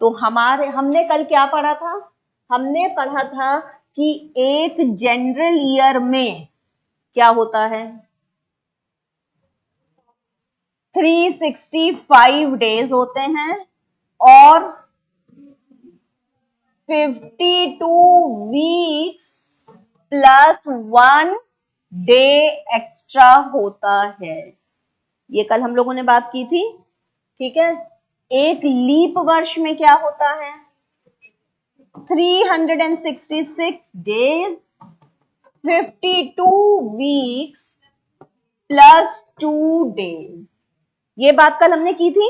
तो हमने कल क्या पढ़ा था? हमने पढ़ा था कि एक जनरल ईयर में क्या होता है, 365 डेज होते हैं और 52 वीक्स प्लस 1 डे एक्स्ट्रा होता है। ये कल हम लोगों ने बात की थी, ठीक है। एक लीप वर्ष में क्या होता है, 366 डेज, 52 वीक्स प्लस 2 डेज। ये बात कल हमने की थी,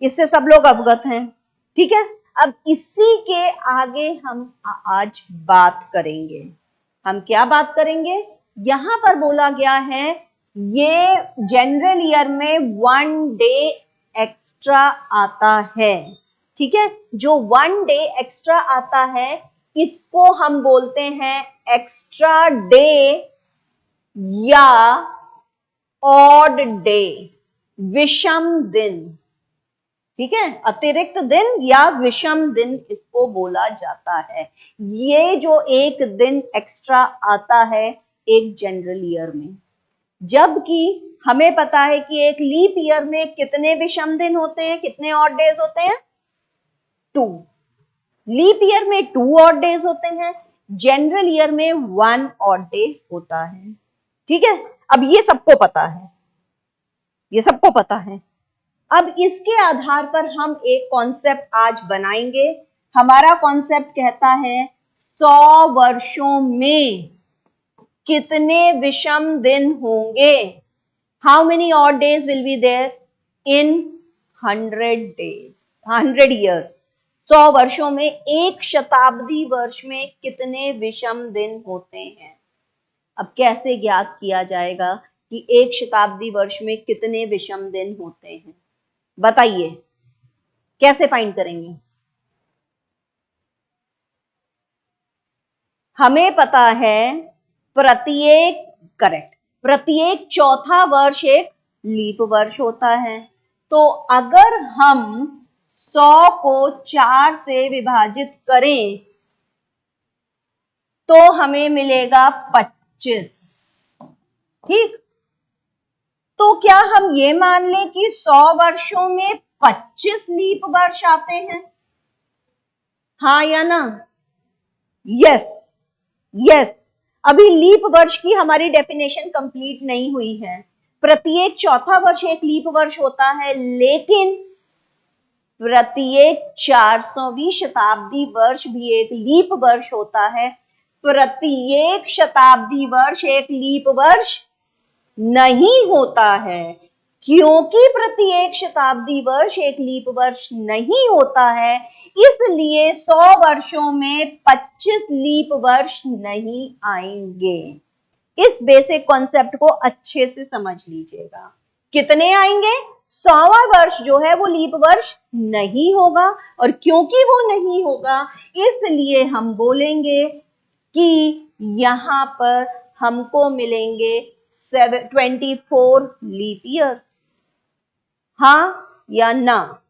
इससे सब लोग अवगत हैं, ठीक है। अब इसी के आगे हम आज बात करेंगे। हम क्या बात करेंगे? यहां पर बोला गया है ये जनरल ईयर में 1 डे एक्स्ट्रा आता है, ठीक है। जो 1 डे एक्स्ट्रा आता है इसको हम बोलते हैं एक्स्ट्रा डे या ऑड डे, विषम दिन, ठीक है। अतिरिक्त दिन या विषम दिन इसको बोला जाता है। ये जो एक दिन एक्स्ट्रा आता है एक जनरल ईयर में, जबकि हमें पता है कि एक लीप ईयर में कितने विषम दिन होते हैं, कितने ऑड डेज होते हैं, 2। लीप ईयर में 2 ऑड डेज होते हैं, जनरल ईयर में 1 ऑड डे होता है, ठीक है। अब ये सबको पता है, ये सबको पता है। अब इसके आधार पर हम एक कॉन्सेप्ट आज बनाएंगे। हमारा कॉन्सेप्ट कहता है 100 वर्षों में कितने विषम दिन होंगे, how many odd days will be there in 100 days, 100 years. 100 वर्षों में, एक शताब्दी वर्ष में कितने विषम दिन होते हैं। अब कैसे ज्ञात किया जाएगा कि एक शताब्दी वर्ष में कितने विषम दिन होते हैं, बताइए कैसे फाइंड करेंगे? हमें पता है प्रत्येक चौथा वर्ष एक लीप वर्ष होता है। तो अगर हम 100 को 4 से विभाजित करें तो हमें मिलेगा 25, ठीक। तो क्या हम ये मान लें कि 100 वर्षों में 25 लीप वर्ष आते हैं, हाँ या ना? Yes, yes. अभी लीप वर्ष की हमारी डेफिनेशन कंप्लीट नहीं हुई है। प्रत्येक चौथा वर्ष एक लीप वर्ष होता है, लेकिन प्रत्येक 400वीं शताब्दी वर्ष भी एक लीप वर्ष होता है। प्रत्येक शताब्दी वर्ष एक लीप वर्ष नहीं होता है। क्योंकि प्रत्येक शताब्दी वर्ष एक लीप वर्ष नहीं होता है, इसलिए 100 वर्षों में 25 लीप वर्ष नहीं आएंगे। इस बेसिक कॉन्सेप्ट को अच्छे से समझ लीजिएगा। कितने आएंगे? 100वां वर्ष जो है वो लीप वर्ष नहीं होगा, और क्योंकि वो नहीं होगा इसलिए हम बोलेंगे कि यहां पर हमको मिलेंगे 24 लीप ईयर्स, हाँ या ना?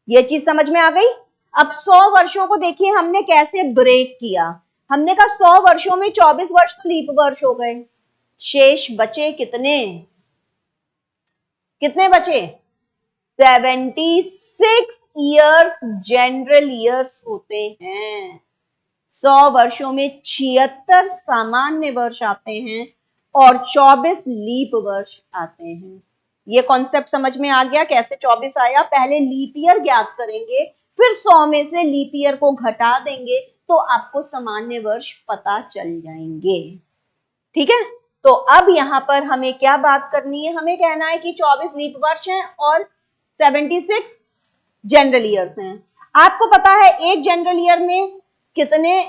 ये चीज समझ में आ गई? अब 100 वर्षों को देखिए हमने कैसे ब्रेक किया। हमने कहा 100 वर्षों में 24 वर्ष तो लीप वर्ष हो गए, शेष बचे कितने? कितने बचे? 76 ईयर्स जनरल ईयर्स होते हैं। 100 वर्षों में 76 सामान्य वर्ष आते हैं और 24 लीप वर्ष आते हैं। ये कॉन्सेप्ट समझ में आ गया कैसे 24 आया? पहले लीप ईयर ज्ञात करेंगे, फिर 100 में से लीप ईयर को घटा देंगे तो आपको सामान्य वर्ष पता चल जाएंगे, ठीक है। तो अब यहां पर हमें क्या बात करनी है? हमें कहना है कि 24 लीप वर्ष हैं और 76 जनरल ईयर्स हैं। आपको पता है एक जनरल ईयर में कितने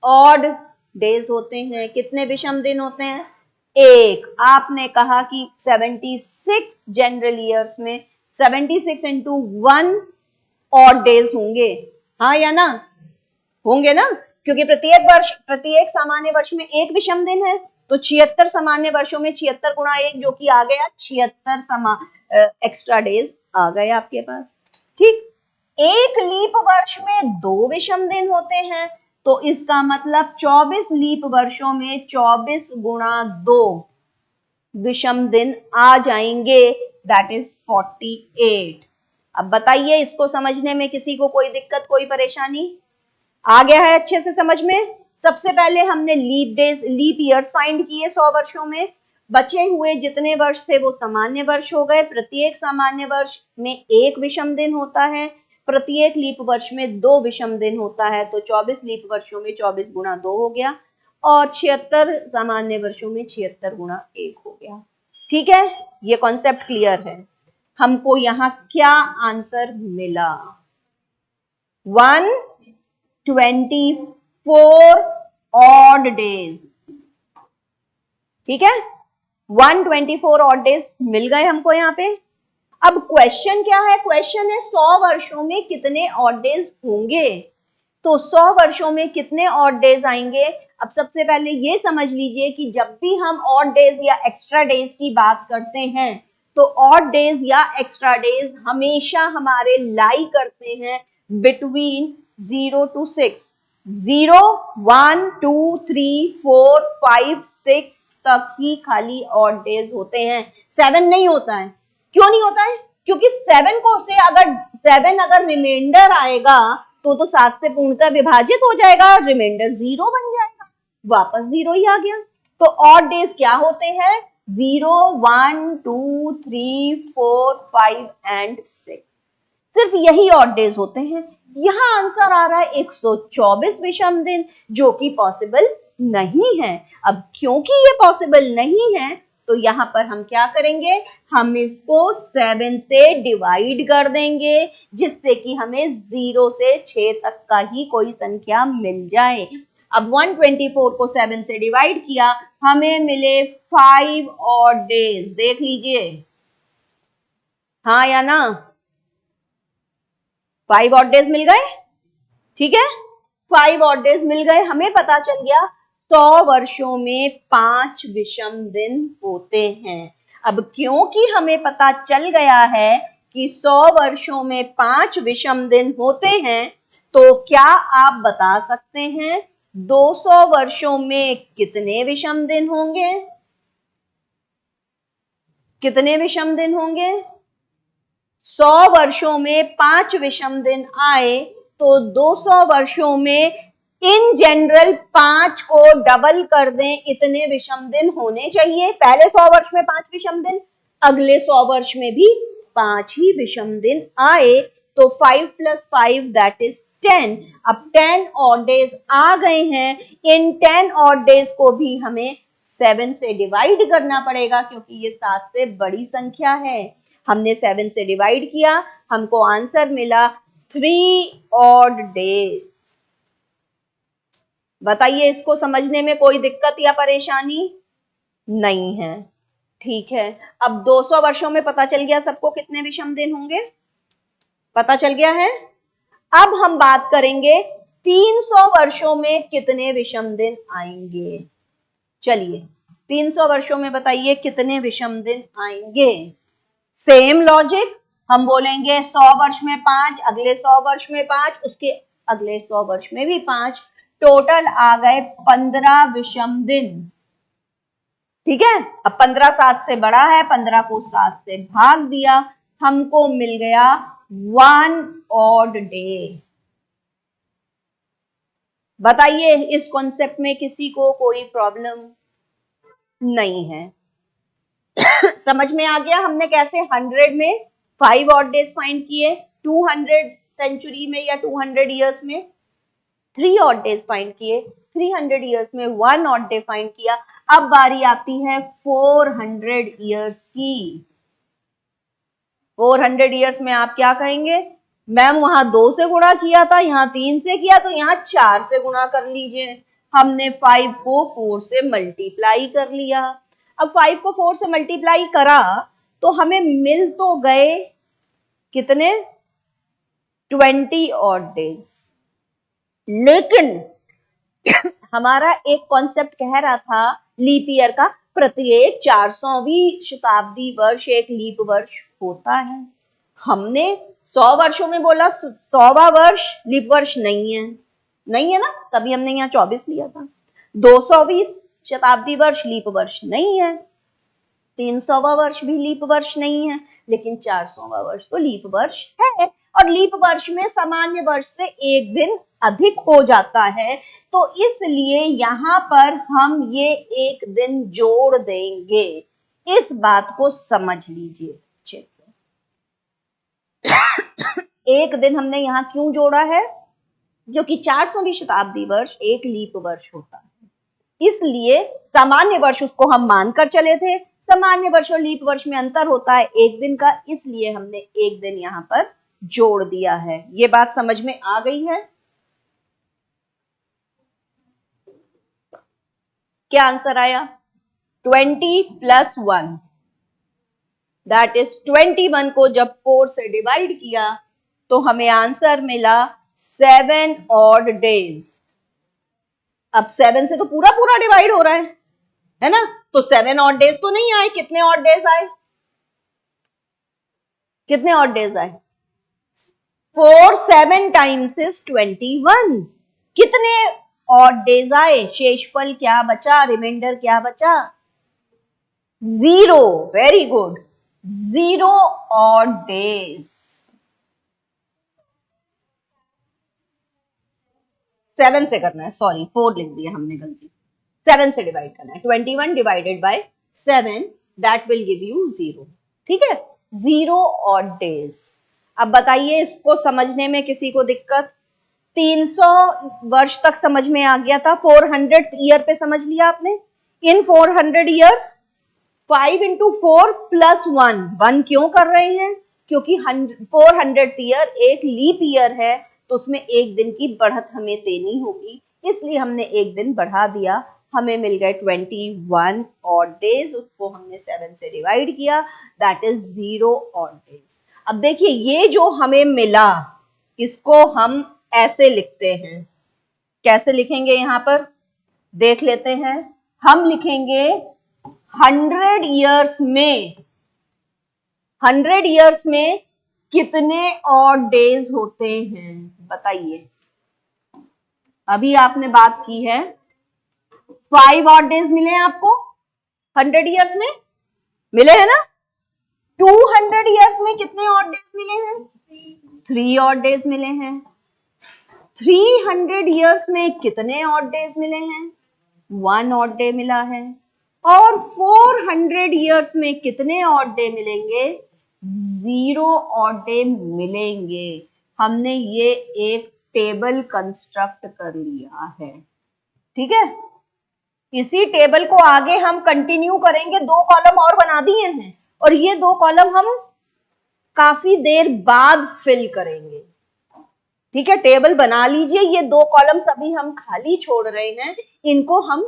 ऑड डेज होते हैं, कितने विषम दिन होते हैं? एक। आपने कहा कि 76 जनरल ईयर्स में 76 इंटू 1 ऑड डेज होंगे, हाँ या ना? होंगे ना, क्योंकि प्रत्येक सामान्य वर्ष में एक विषम दिन है, तो 76 सामान्य वर्षों में 76 गुणा 1 जो कि आ गया 76 एक्स्ट्रा डेज आ गए आपके पास, ठीक। एक लीप वर्ष में 2 विषम दिन होते हैं, तो इसका मतलब 24 लीप वर्षों में 24 गुणा 2 विषम दिन आ जाएंगे, दैट इज 48। अब बताइए इसको समझने में किसी को कोई दिक्कत, कोई परेशानी आ गया है अच्छे से समझ में? सबसे पहले हमने leap days, leap years find किए 100 वर्षों में, बचे हुए जितने वर्ष थे वो सामान्य वर्ष हो गए। प्रत्येक सामान्य वर्ष में एक विषम दिन होता है, प्रत्येक लीप वर्ष में 2 विषम दिन होता है, तो 24 लीप वर्षों में 24 गुणा 2 हो गया, और 76 सामान्य वर्षों में 76 गुणा 1 हो गया। ठीक है, ये कॉन्सेप्ट क्लियर है। हमको यहाँ क्या आंसर मिला? 124 ऑड डेज। ठीक है, 124 ऑड डेज मिल गए हमको यहाँ पे। अब क्वेश्चन क्या है? क्वेश्चन है 100 वर्षों में कितने ऑड डेज होंगे। तो 100 वर्षों में कितने ऑड डेज आएंगे? अब सबसे पहले ये समझ लीजिए कि जब भी हम ऑड डेज या एक्स्ट्रा डेज की बात करते हैं, तो ऑड डेज या एक्स्ट्रा डेज हमेशा हमारे लाई करते हैं बिटवीन 0 to 6। 0, 1, 2, 3, 4, 5, 6 तक ही खाली ऑड डेज होते हैं, 7 नहीं होता है। क्यों नहीं होता है? क्योंकि 7 को से अगर रिमाइंडर आएगा तो 7 से पूर्णतः विभाजित हो जाएगा, रिमाइंडर 0 बन जाएगा, वापस 0 ही आ गया। तो ऑड डेज क्या होते हैं? 0, 1, 2, 3, 4, 5 एंड 6। सिर्फ यही ऑड डेज होते हैं। यहाँ आंसर आ रहा है 124 विषम दिन, जो कि पॉसिबल नहीं है। अब क्योंकि ये पॉसिबल नहीं है, तो यहाँ पर हम क्या करेंगे? हम इसको 7 से डिवाइड कर देंगे, जिससे कि हमें 0 से 6 तक का ही कोई संख्या मिल जाए। अब 124 को 7 से डिवाइड किया, हमें मिले 5 ऑड डेज। देख लीजिए, हाँ या ना? 5 ऑड डेज मिल गए। ठीक है, 5 ऑड डेज मिल गए। हमें पता चल गया 100 वर्षों में 5 विषम दिन होते हैं। अब क्योंकि हमें पता चल गया है कि 100 वर्षों में 5 विषम दिन होते हैं, तो क्या आप बता सकते हैं 200 वर्षों में कितने विषम दिन होंगे? कितने विषम दिन होंगे? 100 वर्षों में 5 विषम दिन आए, तो 200 वर्षों में इन जनरल 5 को डबल कर दें, इतने विषम दिन होने चाहिए। पहले 100 वर्ष में 5 विषम दिन, अगले 100 वर्ष में भी 5 ही विषम दिन आए, तो 5 + 5 दैट इज 10। अब 10 ऑड डेज आ गए हैं। इन 10 ऑड डेज को भी हमें 7 से डिवाइड करना पड़ेगा, क्योंकि ये 7 से बड़ी संख्या है। हमने 7 से डिवाइड किया, हमको आंसर मिला 3 ऑड डेज। बताइए इसको समझने में कोई दिक्कत या परेशानी नहीं है? ठीक है, अब 200 वर्षों में पता चल गया सबको कितने विषम दिन होंगे, पता चल गया है। अब हम बात करेंगे 300 वर्षों में कितने विषम दिन आएंगे। चलिए 300 वर्षों में बताइए कितने विषम दिन आएंगे। सेम लॉजिक, हम बोलेंगे 100 वर्ष में 5, अगले 100 वर्ष में 5, उसके अगले 100 वर्ष में भी 5, टोटल आ गए 15 विषम दिन। ठीक है, अब 15 7 से बड़ा है, 15 को 7 से भाग दिया, हमको मिल गया 1 ऑड डे। बताइए इस कॉन्सेप्ट में किसी को कोई प्रॉब्लम नहीं है? समझ में आ गया हमने कैसे 100 में 5 ऑड डेज फाइंड किए, 200 सेंचुरी में या 200 इयर्स में 3 ऑड डेज फाइंड किए, 300 इयर्स में 1 ऑड डे फाइंड किया। अब बारी आती है 400 इयर्स की। 400 इयर्स में आप क्या कहेंगे? मैम वहां 2 से गुणा किया था, यहाँ 3 से किया, तो यहाँ 4 से गुणा कर लीजिए। हमने 5 को 4 से मल्टीप्लाई कर लिया। अब 5 को 4 से मल्टीप्लाई करा तो हमें मिल तो गए कितने? 20 ऑड डेज। लेकिन हमारा एक कॉन्सेप्ट कह रहा था लीप ईयर का, प्रत्येक 400वीं शताब्दी वर्ष एक लीप वर्ष होता है। हमने 100 वर्षों में बोला 100वां वर्ष लीप वर्ष नहीं है, नहीं है ना, तभी हमने यहाँ 24 लिया था। 200वीं शताब्दी वर्ष लीप वर्ष नहीं है, 300वां वर्ष भी लीप वर्ष नहीं है, लेकिन 400वां वर्ष तो लीप वर्ष है। और लीप वर्ष में सामान्य वर्ष से एक दिन अधिक हो जाता है, तो इसलिए यहां पर हम ये एक दिन जोड़ देंगे। इस बात को समझ लीजिए अच्छे से। एक दिन हमने यहां क्यों जोड़ा है? क्योंकि 400वीं शताब्दी वर्ष एक लीप वर्ष होता है, इसलिए सामान्य वर्ष उसको हम मानकर चले थे। सामान्य वर्ष और लीप वर्ष में अंतर होता है एक दिन का, इसलिए हमने एक दिन यहां पर जोड़ दिया है। ये बात समझ में आ गई है? क्या आंसर आया? 20 + 1 दैट इज 21 को जब 4 से डिवाइड किया तो हमें आंसर मिला 7 ऑड डेज। अब 7 से तो पूरा पूरा डिवाइड हो रहा है ना, तो 7 ऑड डेज तो नहीं आए। कितने ऑड डेज आए? कितने ऑड डेज आए? 4 7 टाइम्स इज 21। कितने ऑड डेज आए? शेषफल क्या बचा? रिमाइंडर क्या बचा? 0। Very good, 0 odd days. 7 से करना है, सॉरी 4 लिख दिया हमने गलती। 7 से डिवाइड करना है। 21 divided by 7 that will give you 0। ठीक है, 0 ऑड डेज। अब बताइए इसको समझने में किसी को दिक्कत? 300 वर्ष तक समझ में आ गया था, 400 ईयर पे समझ लिया आपने। इन 400 ईयर्स 5 × 4 + 1 क्यों कर रहे हैं? क्योंकि 400 ईयर एक लीप ईयर है, तो उसमें एक दिन की बढ़त हमें देनी होगी, इसलिए हमने एक दिन बढ़ा दिया। हमें मिल गए 21 ऑड डेज, उसको हमने 7 से डिवाइड किया, दैट इज 0 ऑड डेज। अब देखिए ये जो हमें मिला इसको हम ऐसे लिखते हैं। कैसे लिखेंगे? यहां पर देख लेते हैं। हम लिखेंगे 100 ईयर्स में, 100 ईयर्स में कितने ऑड डेज होते हैं? बताइए। अभी आपने बात की है 5 ऑड डेज मिले हैं आपको 100 ईयर्स में, मिले हैं ना? 200 ईयर्स में कितने ऑड डेज मिले हैं? 3 ऑड डेज मिले हैं। 300 ईयर्स में कितने ऑड डेज मिले हैं? 1 ऑड डे मिला है। और 400 ईयर्स में कितने ऑड डे मिलेंगे? 0 ऑड डे मिलेंगे। हमने ये एक टेबल कंस्ट्रक्ट कर लिया है। ठीक है, इसी टेबल को आगे हम कंटिन्यू करेंगे। 2 कॉलम और बना दिए हैं और ये 2 कॉलम हम काफी देर बाद फिल करेंगे। ठीक है, टेबल बना लीजिए। ये 2 कॉलम अभी हम खाली छोड़ रहे हैं, इनको हम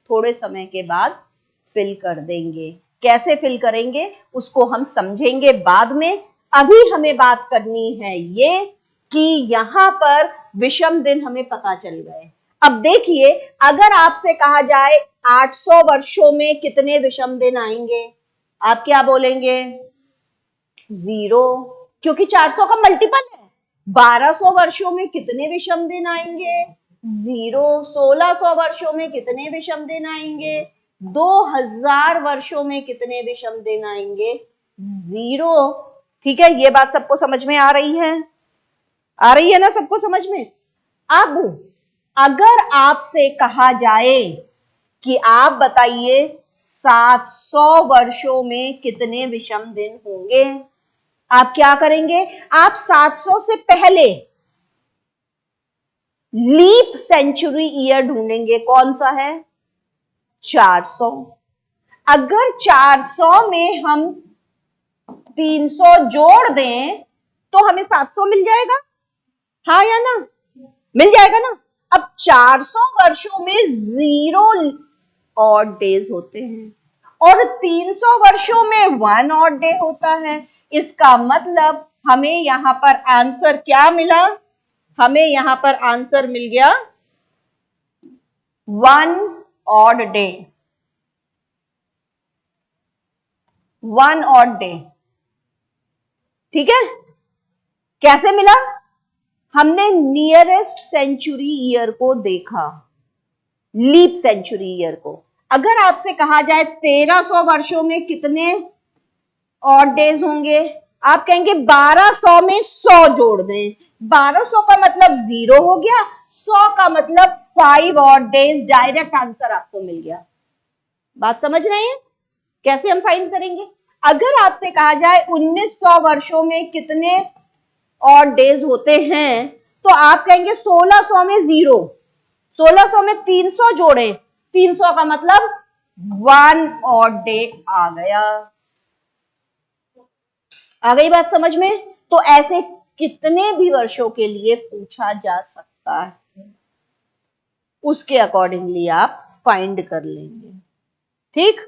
थोड़े समय के बाद फिल कर देंगे। कैसे फिल करेंगे उसको हम समझेंगे बाद में। अभी हमें बात करनी है ये कि यहां पर विषम दिन हमें पता चल गए। अब देखिए अगर आपसे कहा जाए 800 वर्षों में कितने विषम दिन आएंगे, आप क्या बोलेंगे? 0, क्योंकि 400 का मल्टीपल है। 1200 वर्षों में कितने विषम दिन आएंगे? 0। 1600 वर्षों में कितने विषम दिन आएंगे? 2000 वर्षों में कितने विषम दिन आएंगे? 0। ठीक है, ये बात सबको समझ में आ रही है? आ रही है ना सबको समझ में? अब अगर आपसे कहा जाए कि आप बताइए 700 वर्षों में कितने विषम दिन होंगे, आप क्या करेंगे? आप 700 से पहले लीप सेंचुरी ईयर ढूंढेंगे। कौन सा है? 400। अगर 400 में हम 300 जोड़ दें तो हमें 700 मिल जाएगा, हाँ या ना? मिल जाएगा ना? अब 400 वर्षों में 0 ऑड डेज होते हैं और 300 वर्षों में 1 ऑड डे होता है। इसका मतलब हमें यहां पर आंसर क्या मिला? हमें यहां पर आंसर मिल गया 1 ऑड डे। 1 odd day. ठीक है, कैसे मिला? हमने नियरेस्ट सेंचुरी ईयर को देखा, लीप सेंचुरी ईयर को। अगर आपसे कहा जाए 1300 वर्षों में कितने ऑड डेज होंगे, आप कहेंगे 1200 में 100 जोड़ दें। 1200 का मतलब 0 हो गया, 100 का मतलब 5 ऑड डेज। डायरेक्ट आंसर आपको मिल गया। बात समझ रहे हैं? कैसे हम फाइंड करेंगे? अगर आपसे कहा जाए 1900 वर्षों में कितने ऑड डेज होते हैं, तो आप कहेंगे 1600 में 0, 1600 में 300 जोड़ें, 300 का मतलब 1 ऑड डे आ गया। आ गई बात समझ में? तो ऐसे कितने भी वर्षों के लिए पूछा जा सकता है, उसके अकॉर्डिंगली आप फाइंड कर लेंगे। ठीक,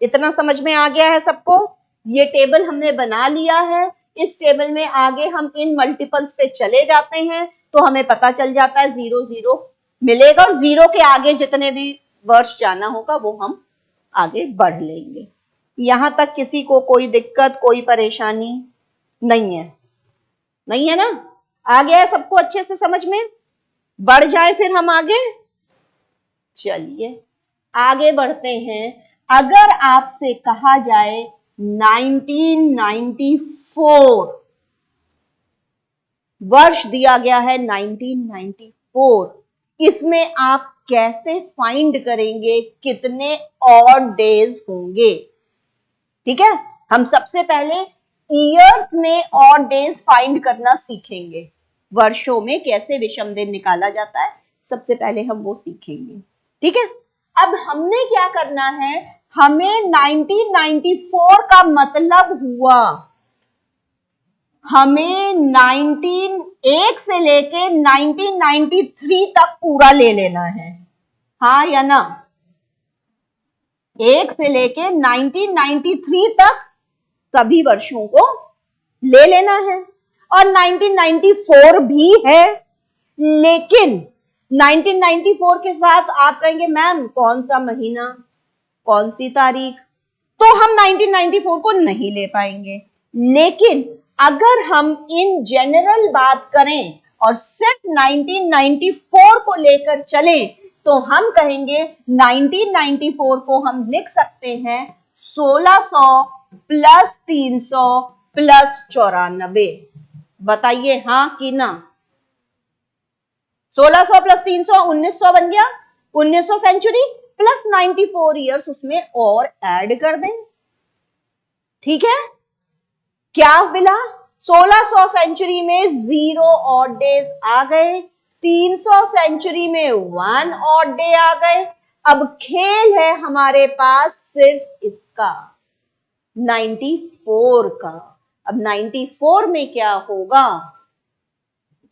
इतना समझ में आ गया है सबको? ये टेबल हमने बना लिया है। इस टेबल में आगे हम इन मल्टीपल्स पे चले जाते हैं तो हमें पता चल जाता है 0 0 मिलेगा, और 0 के आगे जितने भी वर्ष जाना होगा वो हम आगे बढ़ लेंगे। यहां तक किसी को कोई दिक्कत, कोई परेशानी नहीं है? नहीं है ना? आ गया है सबको अच्छे से समझ में? बढ़ जाए फिर हम आगे। चलिए आगे बढ़ते हैं। अगर आपसे कहा जाए 1994, वर्ष दिया गया है 1994, इसमें आप कैसे फाइंड करेंगे कितने ऑड डेज होंगे? ठीक है, हम सबसे पहले ईयर्स में ऑड डेज फाइंड करना सीखेंगे। वर्षों में कैसे विषम दिन निकाला जाता है, सबसे पहले हम वो सीखेंगे। ठीक है, अब हमने क्या करना है, हमें 1994 का मतलब हुआ, हमें 1 से लेके 1993 तक पूरा ले लेना है। हाँ या ना? 1 से लेके 1993 तक सभी वर्षों को ले लेना है, और 1994 भी है। लेकिन 1994 के साथ आप कहेंगे मैम कौन सा महीना, कौन सी तारीख, तो हम 1994 को नहीं ले पाएंगे। लेकिन अगर हम इन जनरल बात करें और सिर्फ 1994 को लेकर चलें, तो हम कहेंगे 1994 को हम लिख सकते हैं 1600 प्लस 300 प्लस 94। बताइए हाँ कि ना? 1600 प्लस 300 1900 बन गया, 1900 सेंचुरी प्लस 94 ईयर्स उसमें और ऐड कर दें। ठीक है, क्या मिला? 1600 सेंचुरी में 0 ऑड डेज आ गए, 300 सेंचुरी में 1 ऑड डे आ गए। अब खेल है हमारे पास सिर्फ इसका 94 का। अब 94 में क्या होगा?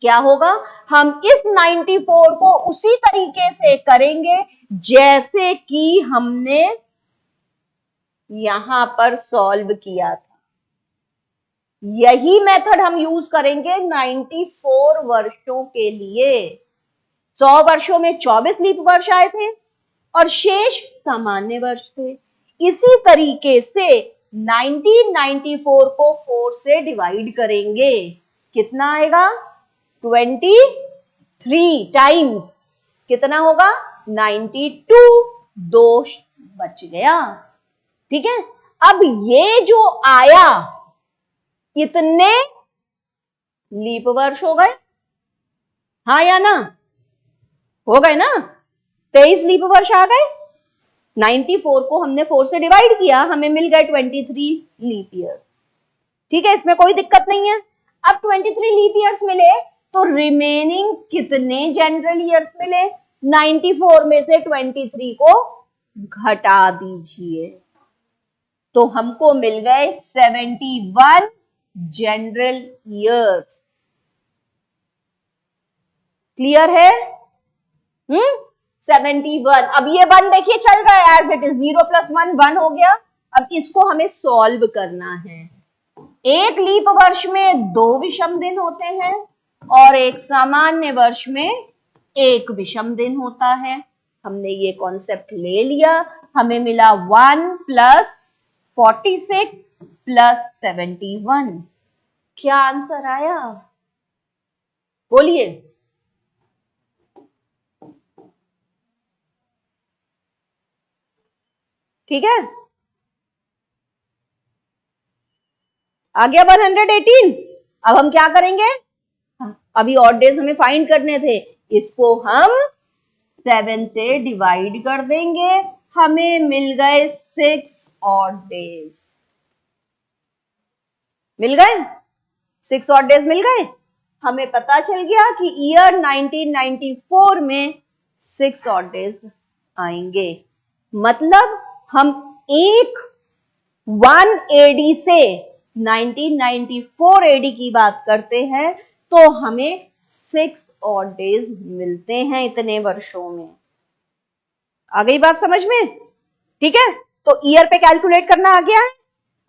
क्या होगा? हम इस 94 को उसी तरीके से करेंगे जैसे कि हमने यहां पर सॉल्व किया था। यही मेथड हम यूज करेंगे 94 वर्षों के लिए। 100 वर्षों में 24 लीप वर्ष आए थे और शेष सामान्य वर्ष थे। इसी तरीके से 1994 को 4 से डिवाइड करेंगे, कितना आएगा? 23 टाइम्स कितना होगा? 92, 2 बच गया। ठीक है, अब ये जो आया इतने लीप वर्ष हो गए, हाँ या ना? हो गए ना? 23 लीप वर्ष आ गए। 94 को हमने 4 से डिवाइड किया, हमें मिल गए 23 लीप ईयर्स। ठीक है, इसमें कोई दिक्कत नहीं है। अब 23 लीप ईयर्स मिले तो रिमेनिंग कितने जनरल ईयर्स मिले? 94 में से 23 को घटा दीजिए तो हमको मिल गए 71 जनरल ईयर्स। क्लियर है? 71। अब ये 1 देखिए चल रहा है एज इट इज, 0 प्लस 1 1 हो गया। अब इसको हमें सॉल्व करना है। एक लीप वर्ष में 2 विषम दिन होते हैं और एक सामान्य वर्ष में 1 विषम दिन होता है। हमने ये कॉन्सेप्ट ले लिया, हमें मिला 1 प्लस 46 प्लस 71। क्या आंसर आया? बोलिए। ठीक है, आ गया 118। अब हम क्या करेंगे, अभी ऑड डेज हमें फाइंड करने थे, इसको हम 7 से डिवाइड कर देंगे, हमें मिल गए 6 ऑड डेज। मिल गए 6 ऑड डेज मिल गए। हमें पता चल गया कि ईयर 1994 में 6 ऑड डेज आएंगे। मतलब हम एक 1 एडी से 1994 एडी की बात करते हैं तो हमें 6 ऑड डेज मिलते हैं इतने वर्षों में। आ गई बात समझ में? ठीक है, तो ईयर पे कैलकुलेट करना आ गया है।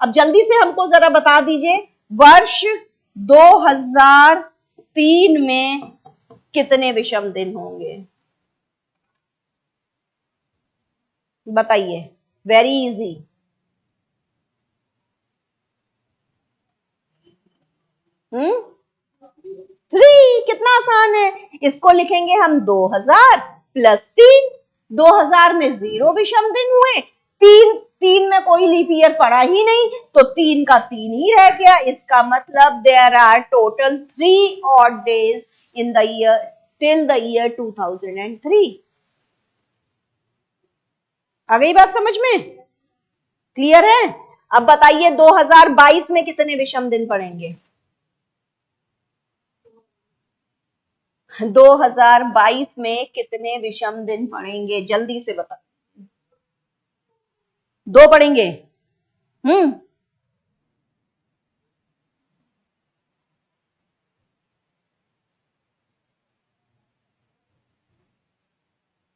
अब जल्दी से हमको जरा बता दीजिए, वर्ष 2003 में कितने विषम दिन होंगे? बताइए, वेरी इजी। 3, कितना आसान है। इसको लिखेंगे हम 2000 प्लस 3। 2000 में 0 विषम दिन हुए, 3 में कोई लीप ईयर पड़ा ही नहीं, तो 3 का 3 ही रह गया। इसका मतलब there are total 3 odd days in the year till the year 2003। आ गई बात समझ में? क्लियर है? अब बताइए 2022 में कितने विषम दिन पड़ेंगे? 2022 में कितने विषम दिन पड़ेंगे? जल्दी से बता। 2 पड़ेंगे।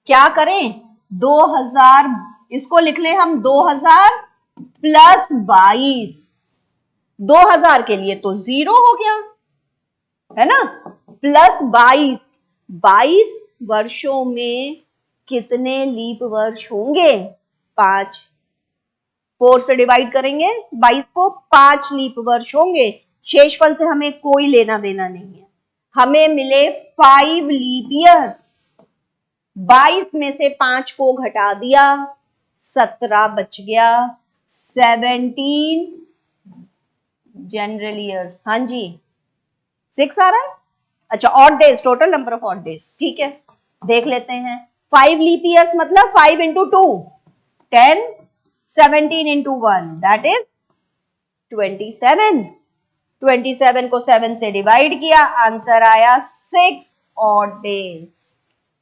क्या करें? 2000, इसको लिख ले हम 2000 प्लस 22। 2000 के लिए तो 0 हो गया है ना, प्लस 22। 22 वर्षों में कितने लीप वर्ष होंगे? 5। 4 से डिवाइड करेंगे 22 को, 5 लीप वर्ष होंगे। शेषफल से हमें कोई लेना देना नहीं है, हमें मिले 5 लीप ईयर्स। 22 में से 5 को घटा दिया, 17 बच गया। 17 जनरल ईयर्स। हाँ जी, 6 आ रहा है। अच्छा, odd days, total number of odd days. ठीक है, देख लेते हैं। 5 लीप ईयर्स मतलब 5 इंटू 2 10, 17 इंटू 1 दैट इज 27। 27 को 7 से डिवाइड किया, आंसर आया 6 ऑड डेज।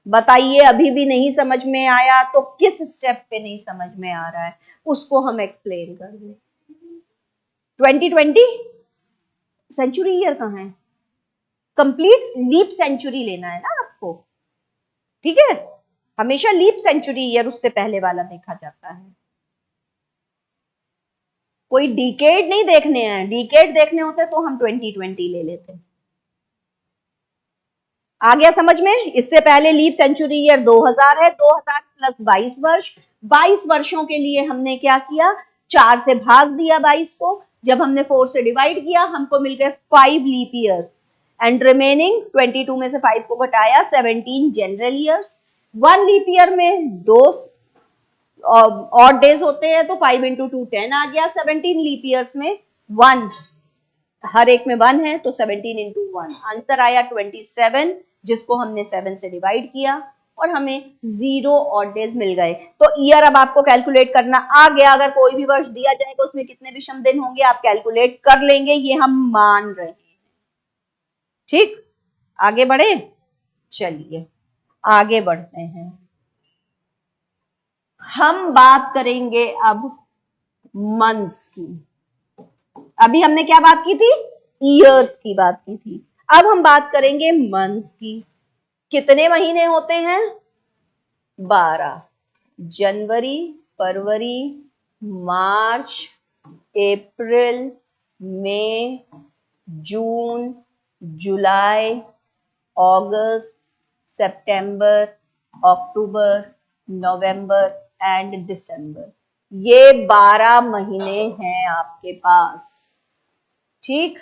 बताइए, अभी भी नहीं समझ में आया तो किस स्टेप पे नहीं समझ में आ रहा है उसको हम एक्सप्लेन कर दें। 2020 सेंचुरी ईयर कहाँ है? कंप्लीट लीप सेंचुरी लेना है ना आपको, ठीक है? हमेशा लीप सेंचुरी ईयर उससे पहले वाला देखा जाता है। कोई डिकेड नहीं देखने हैं, डिकेड देखने होते तो हम 2020 ले लेते। आ गया समझ में? इससे पहले लीप सेंचुरी ईयर 2000 है, 2000 प्लस 22 वर्ष। 22 वर्षों के लिए हमने क्या किया, 4 से भाग दिया 22 को। जब हमने 4 से डिवाइड किया, हमको मिल गए 5 लीप ईयर्स एंड रिमेनिंग 22 में से 5 को घटाया 17 जनरल ईयर्स। 1 लीप ईयर में 2 ऑड डेज होते हैं, तो 5 इंटू 2 10 आ गया। 17 लीप ईयर्स में 1, हर एक में 1 है, तो 17 इंटू 1 आंसर आया 27, जिसको हमने 7 से डिवाइड किया और हमें 0 ऑड डेज मिल गए। तो ईयर अब आपको कैलकुलेट करना आ गया। अगर कोई भी वर्ष दिया जाए तो उसमें कितने विषम दिन होंगे आप कैलकुलेट कर लेंगे, ये हम मान रहे हैं। ठीक, आगे बढ़े? चलिए आगे बढ़ते हैं। हम बात करेंगे अब मंथ्स की। अभी हमने क्या बात की थी? ईयर्स की बात की थी। अब हम बात करेंगे मंथ की। कितने महीने होते हैं? 12। जनवरी, फरवरी, मार्च, अप्रैल, मई, जून, जुलाई, अगस्त, सितंबर, अक्टूबर, नवंबर एंड दिसंबर। ये 12 महीने हैं आपके पास। ठीक,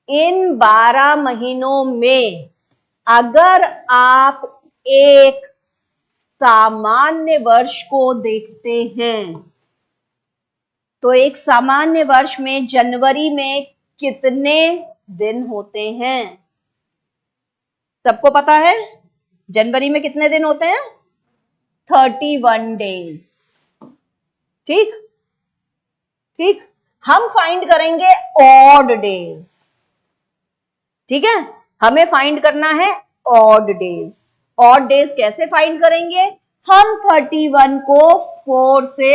इन 12 महीनों में अगर आप एक सामान्य वर्ष को देखते हैं तो एक सामान्य वर्ष में जनवरी में कितने दिन होते हैं? सबको पता है जनवरी में कितने दिन होते हैं? 31 डेज। ठीक ठीक, हम फाइंड करेंगे ऑड डेज। ठीक है, हमें फाइंड करना है ऑड डेज। ऑड डेज कैसे फाइंड करेंगे? हम 31 को 4 से,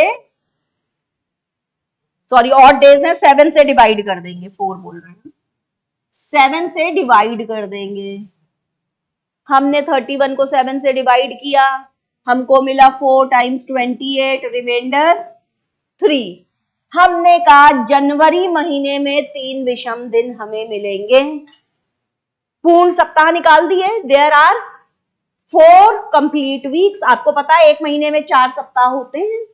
सॉरी ऑड डेज है, 7 से डिवाइड कर देंगे, 4 बोल रहे हैं, 7 से डिवाइड कर देंगे। हमने 31 को 7 से डिवाइड किया, हमको मिला 4 टाइम्स 28, रिमाइंडर 3। हमने कहा जनवरी महीने में 3 विषम दिन हमें मिलेंगे। पूर्ण सप्ताह निकाल दिए, देयर आर 4 कंप्लीट वीक्स। आपको पता है एक महीने में 4 सप्ताह होते हैं,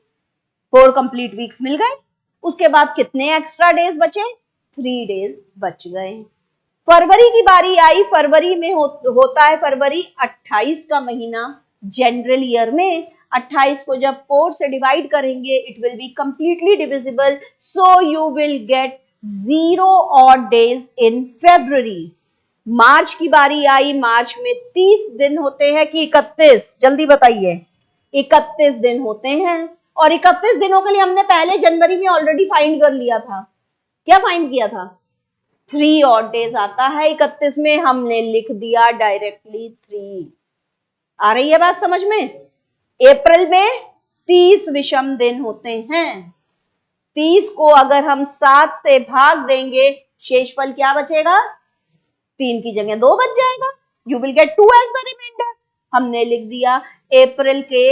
4 कंप्लीट वीक्स मिल गए। उसके बाद कितने एक्स्ट्रा डेज बचे? 3 डेज बच गए। फरवरी की बारी आई, फरवरी में होता है फरवरी 28 का महीना जनरल ईयर में। 28 को जब 4 से डिवाइड करेंगे it will be completely divisible, so you will get 0 odd days in February. मार्च की बारी आई, मार्च में 30 दिन होते हैं कि 31? जल्दी बताइए, 31 दिन होते हैं। और 31 दिनों के लिए हमने पहले जनवरी में ऑलरेडी फाइंड कर लिया था। क्या फाइंड किया था? 3 ऑड डेज आता है 31 में, हमने लिख दिया डायरेक्टली 3। आ रही है बात समझ में? अप्रैल में 30 विषम दिन होते हैं। 30 को अगर हम 7 से भाग देंगे, शेषफल क्या बचेगा? 3 की जगह 2 बच जाएगा। You will get 2 as the reminder. हमने लिख दिया अप्रैल के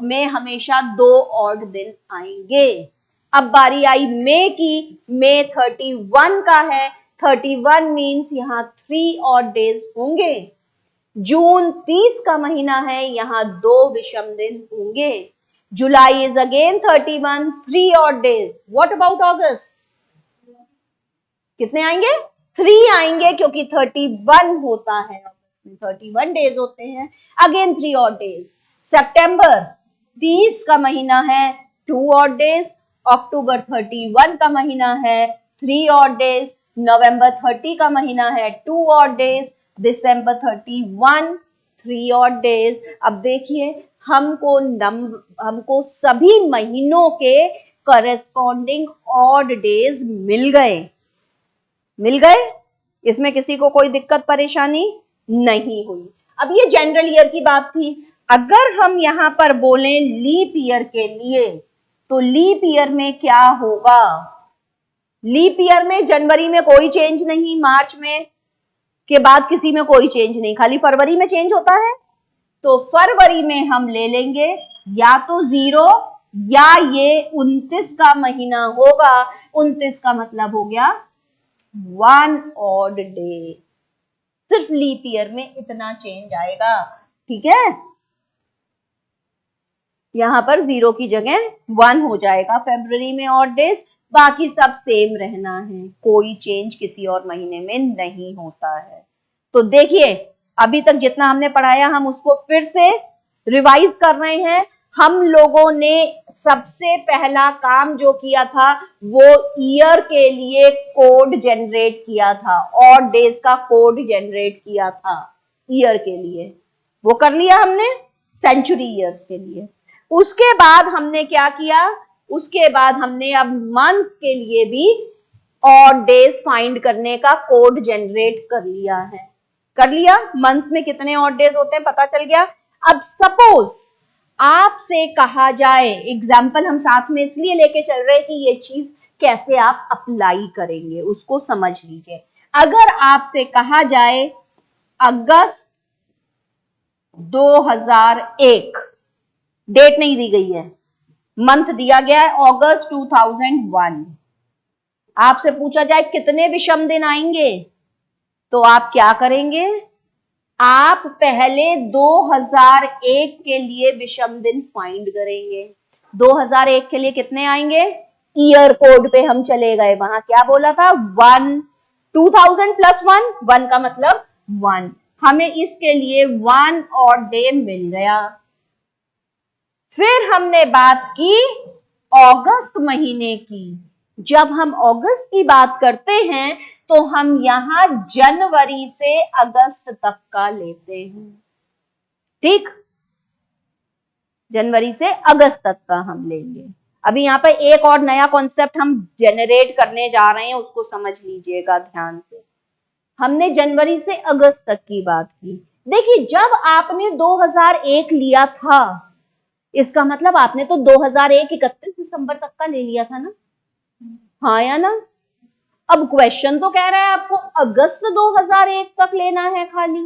में हमेशा 2 ऑड दिन आएंगे। अब बारी आई मई की, मई 31 का है, 31 मीन्स यहाँ 3 ऑड डेज होंगे। जून 30 का महीना है, यहाँ 2 विषम दिन होंगे। July is again 31, 3 odd days. What about August? कितने आएंगे? 3 आएंगे, क्योंकि 31 होता है, 31 डेज होते हैं, अगेन 3 ऑड डेज। सितंबर 30 का महीना है, 2 ऑड डेज। अक्टूबर 31 का महीना है, 3 ऑड डेज। नवंबर 30 का महीना है, 2 ऑड डेज। दिसंबर 31, 3 ऑड डेज। अब देखिए हमको सभी महीनों के करेस्पॉन्डिंग ऑड डेज मिल गए। इसमें किसी को कोई दिक्कत परेशानी नहीं हुई। अब ये जनरल ईयर की बात थी। अगर हम यहां पर बोलें लीप ईयर के लिए, तो लीप ईयर में क्या होगा? लीप ईयर में जनवरी में कोई चेंज नहीं, मार्च में के बाद किसी में कोई चेंज नहीं, खाली फरवरी में चेंज होता है। तो फरवरी में हम ले लेंगे या तो 0 या ये 29 का महीना होगा। 29 का मतलब हो गया 1 ऑड डे। सिर्फ लीप ईयर में इतना चेंज आएगा। ठीक है, यहां पर 0 की जगह 1 हो जाएगा फरवरी में ऑड डेज। बाकी सब सेम रहना है, कोई चेंज किसी और महीने में नहीं होता है। तो देखिए अभी तक जितना हमने पढ़ाया हम उसको फिर से रिवाइज कर रहे हैं। हम लोगों ने सबसे पहला काम जो किया था वो ईयर के लिए कोड जनरेट किया था, ऑड डेज का कोड जनरेट किया था ईयर के लिए, वो कर लिया हमने सेंचुरी ईयर्स के लिए। उसके बाद हमने क्या किया? उसके बाद हमने अब मंथ्स के लिए भी ऑड डेज फाइंड करने का कोड जनरेट कर लिया है। कर लिया, मंथ्स में कितने ऑड डेज होते हैं पता चल गया। अब सपोज आपसे कहा जाए, एग्जाम्पल हम साथ में इसलिए लेके चल रहे कि ये चीज कैसे आप अप्लाई करेंगे उसको समझ लीजिए। अगर आपसे कहा जाए अगस्त 2001, डेट नहीं दी गई है, मंथ दिया गया है अगस्त 2001, आपसे पूछा जाए कितने विषम दिन आएंगे, तो आप क्या करेंगे? आप पहले 2001 के लिए विषम दिन फाइंड करेंगे। 2001 के लिए कितने आएंगे? ईयर कोड पे हम चले गए, वहां क्या बोला था? 1, 2000 प्लस 1, 1 का मतलब 1। हमें इसके लिए 1 और डे मिल गया। फिर हमने बात की अगस्त महीने की। जब हम अगस्त की बात करते हैं तो हम यहां जनवरी से अगस्त तक का लेते हैं, ठीक, जनवरी से अगस्त तक का हम लेंगे। अभी यहाँ पे एक और नया कॉन्सेप्ट हम जनरेट करने जा रहे हैं, उसको समझ लीजिएगा ध्यान से। हमने जनवरी से अगस्त तक की बात की। देखिए, जब आपने 2001 लिया था, इसका मतलब आपने तो 2001 31 दिसंबर तक का ले लिया था ना, हाँ या ना। अब क्वेश्चन तो कह रहा है आपको अगस्त 2001 तक लेना है खाली।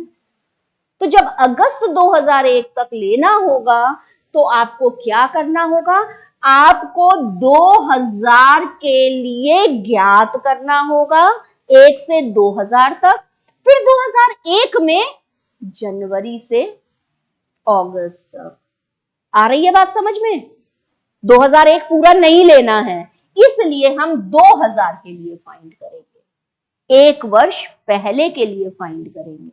तो जब अगस्त 2001 तक लेना होगा तो आपको क्या करना होगा, आपको 2000 के लिए ज्ञात करना होगा, 1 से 2000 तक, फिर 2001 में जनवरी से अगस्त तक। आ रही है बात समझ में? 2001 पूरा नहीं लेना है, इसलिए हम 2000 के लिए फाइंड करेंगे, एक वर्ष पहले के लिए फाइंड करेंगे।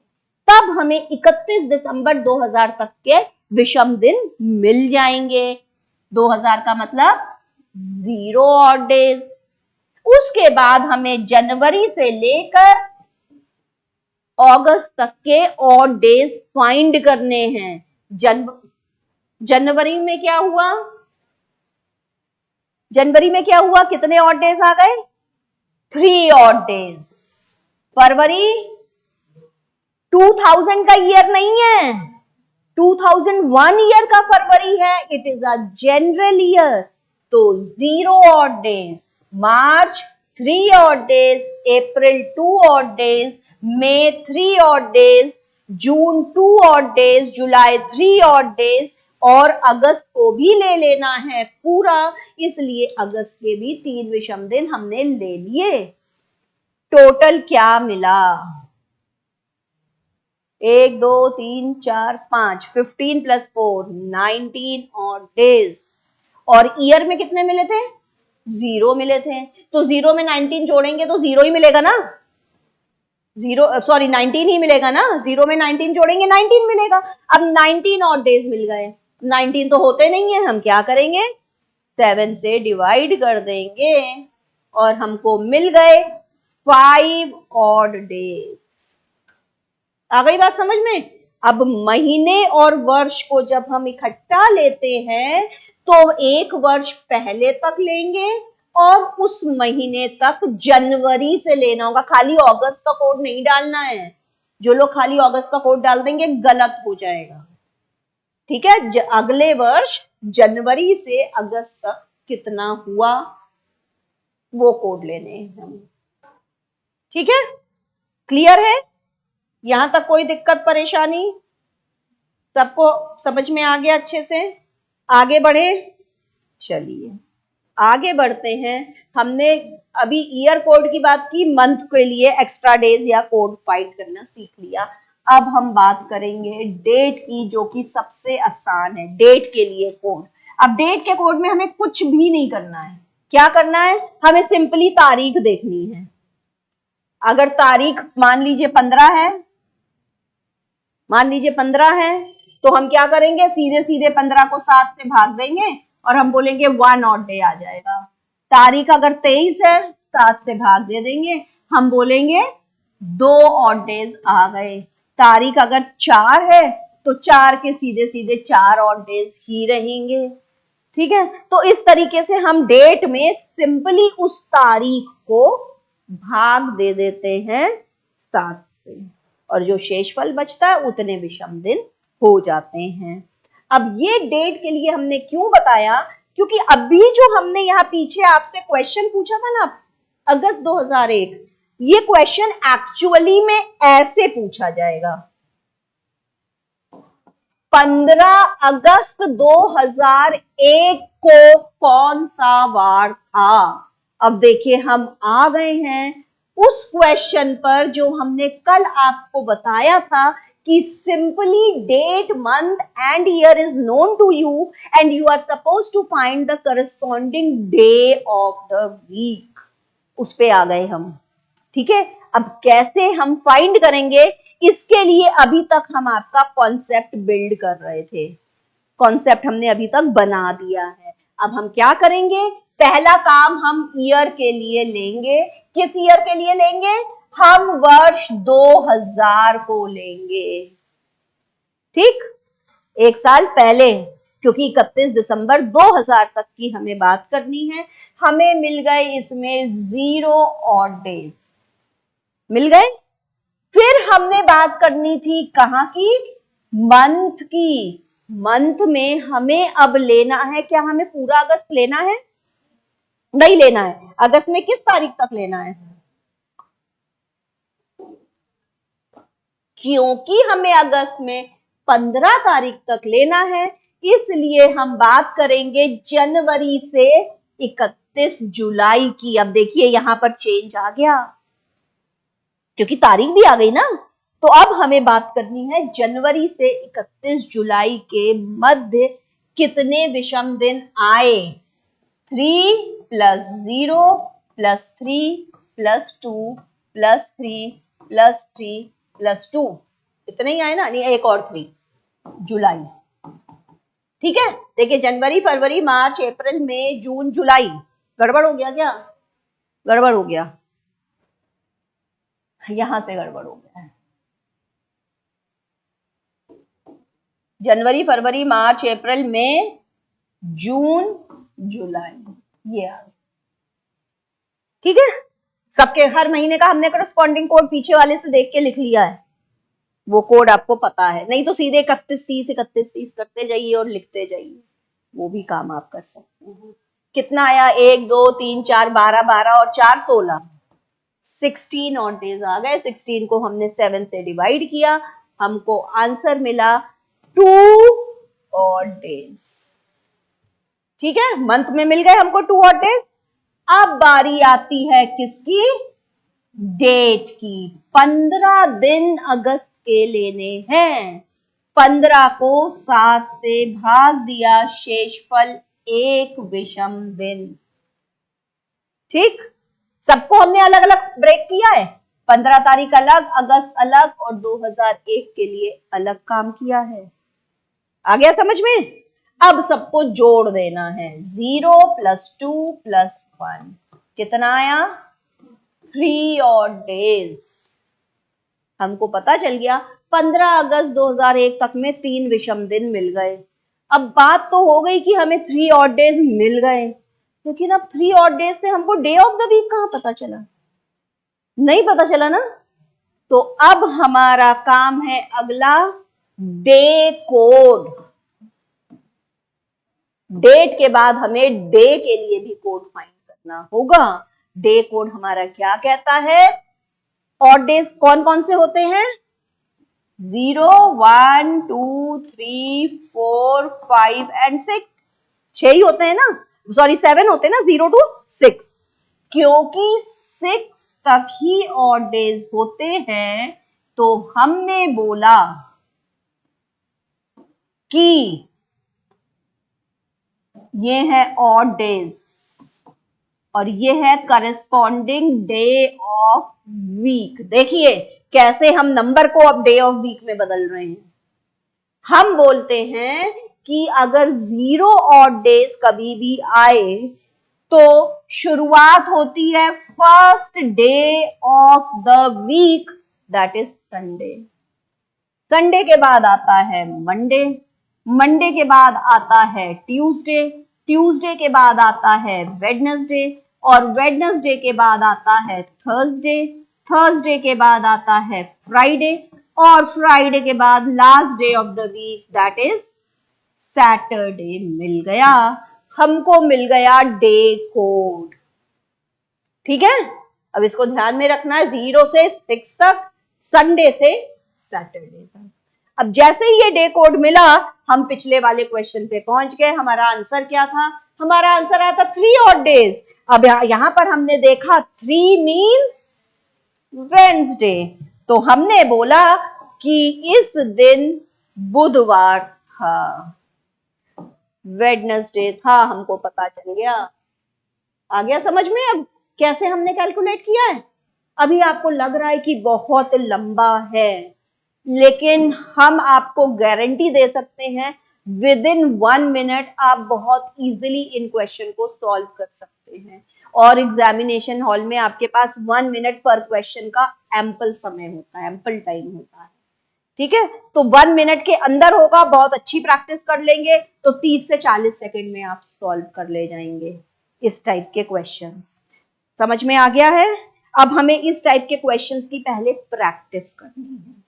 तब हमें 31 दिसंबर 2000 तक के विषम दिन मिल जाएंगे। 2000 का मतलब 0 ऑड डेज। उसके बाद हमें जनवरी से लेकर अगस्त तक के ऑड डेज फाइंड करने हैं। जनवरी में क्या हुआ, जनवरी में क्या हुआ, कितने ऑड डेज आ गए, 3 ऑड डेज। फरवरी 2000 का ईयर नहीं है, 2001 ईयर का फरवरी है, it is a general year, तो 0 ऑड डेज। मार्च 3 ऑड डेज, अप्रैल 2 ऑड डेज, मई 3 ऑड डेज, जून 2 ऑड डेज, जुलाई 3 ऑड डेज, और अगस्त को भी ले लेना है पूरा, इसलिए अगस्त के भी 3 विषम दिन हमने ले लिए। टोटल क्या मिला, 1 2 3 4 5, 15 + 4 19 ऑड डेज। और ईयर में कितने मिले थे, 0 मिले थे, तो 0 में 19 जोड़ेंगे तो 0 ही मिलेगा ना, 19 ही मिलेगा ना, 0 में 19 जोड़ेंगे 19 मिलेगा। अब 19 ऑड डेज मिल गए, 19 तो होते नहीं है, हम क्या करेंगे, 7 से डिवाइड कर देंगे और हमको मिल गए 5 ऑड डेज। आ गई बात समझ में? अब महीने और वर्ष को जब हम इकट्ठा लेते हैं तो एक वर्ष पहले तक लेंगे और उस महीने तक जनवरी से लेना होगा, खाली अगस्त का कोड नहीं डालना है। जो लोग खाली अगस्त का कोड डाल देंगे गलत हो जाएगा, ठीक है। अगले वर्ष जनवरी से अगस्त तक कितना हुआ वो कोड लेने हैं हमें, ठीक है। क्लियर है? यहां तक कोई दिक्कत परेशानी, सबको समझ में आ गया अच्छे से? आगे बढ़े, चलिए आगे बढ़ते हैं। हमने अभी ईयर कोड की बात की, मंथ के लिए एक्स्ट्रा डेज या कोड फाइंड करना सीख लिया। अब हम बात करेंगे डेट की, जो कि सबसे आसान है, डेट के लिए कोड। अब डेट के कोड में हमें कुछ भी नहीं करना है, क्या करना है, हमें सिंपली तारीख देखनी है। अगर तारीख मान लीजिए 15 है, मान लीजिए 15 है, तो हम क्या करेंगे, सीधे सीधे 15 को 7 से भाग देंगे और हम बोलेंगे 1 ऑड डे आ जाएगा। तारीख अगर 23 है, 7 से भाग दे देंगे, हम बोलेंगे 2 ऑड डेज आ गए। तारीख अगर 4 है तो 4 के सीधे सीधे 4 ऑड डेज ही रहेंगे, ठीक है। तो इस तरीके से हम डेट में सिंपली उस तारीख को भाग दे देते हैं 7 से, और जो शेषफल बचता है उतने विषम दिन हो जाते हैं। अब ये डेट के लिए हमने क्यों बताया, क्योंकि अभी जो हमने यहाँ पीछे आपसे क्वेश्चन पूछा था ना, अगस्त 2001, ये क्वेश्चन एक्चुअली में ऐसे पूछा जाएगा, 15 अगस्त 2001 को कौन सा वार था। अब देखिए हम आ गए हैं उस क्वेश्चन पर जो हमने कल आपको बताया था कि simply date, month and year is known to you and you are suppose to find the corresponding day of the week. उस पे आ गए हम, ठीक है। अब कैसे हम फाइंड करेंगे, इसके लिए अभी तक हम आपका कॉन्सेप्ट बिल्ड कर रहे थे, कॉन्सेप्ट हमने अभी तक बना दिया है। अब हम क्या करेंगे, पहला काम हम ईयर के लिए लेंगे। किस ईयर के लिए लेंगे, हम वर्ष 2000 को लेंगे। ठीक, एक साल पहले, क्योंकि 31 दिसंबर 2000 तक की हमें बात करनी है। हमें मिल गए इसमें 0 ऑड डेज मिल गए। फिर हमने बात करनी थी कहां की, मंथ की। मंथ में हमें अब लेना है क्या, हमें पूरा अगस्त लेना है, नहीं लेना है। अगस्त में किस तारीख तक लेना है, क्योंकि हमें अगस्त में 15 तारीख तक लेना है, इसलिए हम बात करेंगे जनवरी से 31 जुलाई की। अब देखिए यहां पर चेंज आ गया, क्योंकि तारीख भी आ गई ना। तो अब हमें बात करनी है जनवरी से 31 जुलाई के मध्य कितने विषम दिन आए। 3 + 0 + 3 + 2 + 3 + 3 + 2, इतने ही आए ना, नहीं एक और 3 जुलाई। ठीक है, देखिए जनवरी, फरवरी, मार्च, अप्रैल, मई, जून, जुलाई। गड़बड़ हो गया क्या, गड़बड़ हो गया, यहां से गड़बड़ हो गया है। जनवरी, फरवरी, मार्च, अप्रैल, मई, जून, जुलाई, ये आ गया। ठीक है, सबके हर महीने का हमने करस्पॉन्डिंग कोड पीछे वाले से देख के लिख लिया है, वो कोड आपको पता है, नहीं तो सीधे 31-30 31-30 करते जाइए और लिखते जाइए, वो भी काम आप कर सकते हैं। कितना आया, 1 2 3 4 12 12 और 4 16, 16 ऑड डेज आ गए। 16 को हमने 7 से डिवाइड किया, हमको आंसर मिला 2 ऑड डेज। ठीक है, मंथ में मिल गए हमको 2 ऑड डेज। अब बारी आती है किसकी, डेट की। 15 दिन अगस्त के लेने हैं। 15 को 7 से भाग दिया, शेषफल 1 विषम दिन। ठीक, सबको हमने अलग अलग ब्रेक किया है, 15 तारीख अलग, अगस्त अलग और 2001 के लिए अलग काम किया है। आ गया समझ में। अब सबको जोड़ देना है, 0 + 2 + 1 कितना आया, 3 ऑड डेज। हमको पता चल गया 15 अगस्त 2001 तक में 3 विषम दिन मिल गए। अब बात तो हो गई कि हमें 3 ऑड डेज मिल गए, लेकिन अब 3 ऑड डेज से हमको डे ऑफ द वीक कहां पता चला, नहीं पता चला ना। तो अब हमारा काम है अगला, डे कोड। डेट के बाद हमें डे के लिए भी कोड फाइंड करना होगा। डे कोड हमारा क्या कहता है, ऑड डेज कौन कौन से होते हैं, 0 1 2 3 4 5 एंड 6, 6 ही होते हैं ना, सॉरी 7 होते हैं ना, 0 to 6, क्योंकि 6 तक ही ऑड डेज होते हैं। तो हमने बोला कि ये है ऑड डेज और ये है करस्पॉन्डिंग डे ऑफ वीक। देखिए कैसे हम नंबर को अब डे ऑफ वीक में बदल रहे हैं। हम बोलते हैं कि अगर 0 ऑड डेज कभी भी आए तो शुरुआत होती है first day of the week, that is Sunday. Sunday के बाद आता है मंडे, मंडे के बाद आता है ट्यूसडे, ट्यूसडे के बाद आता है वेडनेसडे और वेडनेसडे के बाद आता है थर्सडे, थर्सडे के बाद आता है फ्राइडे और फ्राइडे के बाद last day of the week that is Saturday मिल गया। हमको मिल गया डे कोड। ठीक है, अब इसको ध्यान में रखना है, 0 से 6 तक, संडे से सैटरडे तक। अब जैसे ही ये डे कोड मिला हम पिछले वाले क्वेश्चन पे पहुंच गए। हमारा आंसर क्या था, हमारा आंसर आया था 3 ऑड डेज। अब यहां पर हमने देखा 3 मींस वेडनेसडे, तो हमने बोला कि इस दिन बुधवार था, वेडनेसडे था, हमको पता चल गया। आ गया समझ में अब कैसे हमने कैलकुलेट किया है। अभी आपको लग रहा है कि बहुत लंबा है, लेकिन हम आपको गारंटी दे सकते हैं विद इन 1 मिनट आप बहुत इजीली इन क्वेश्चन को सॉल्व कर सकते हैं। और एग्जामिनेशन हॉल में आपके पास 1 मिनट पर क्वेश्चन का एम्पल समय होता है, एम्पल टाइम होता है। ठीक है, तो 1 मिनट के अंदर होगा, बहुत अच्छी प्रैक्टिस कर लेंगे तो 30 से 40 सेकंड में आप सॉल्व कर ले जाएंगे इस टाइप के क्वेश्चन। समझ में आ गया है? अब हमें इस टाइप के क्वेश्चंस की पहले प्रैक्टिस करनी है।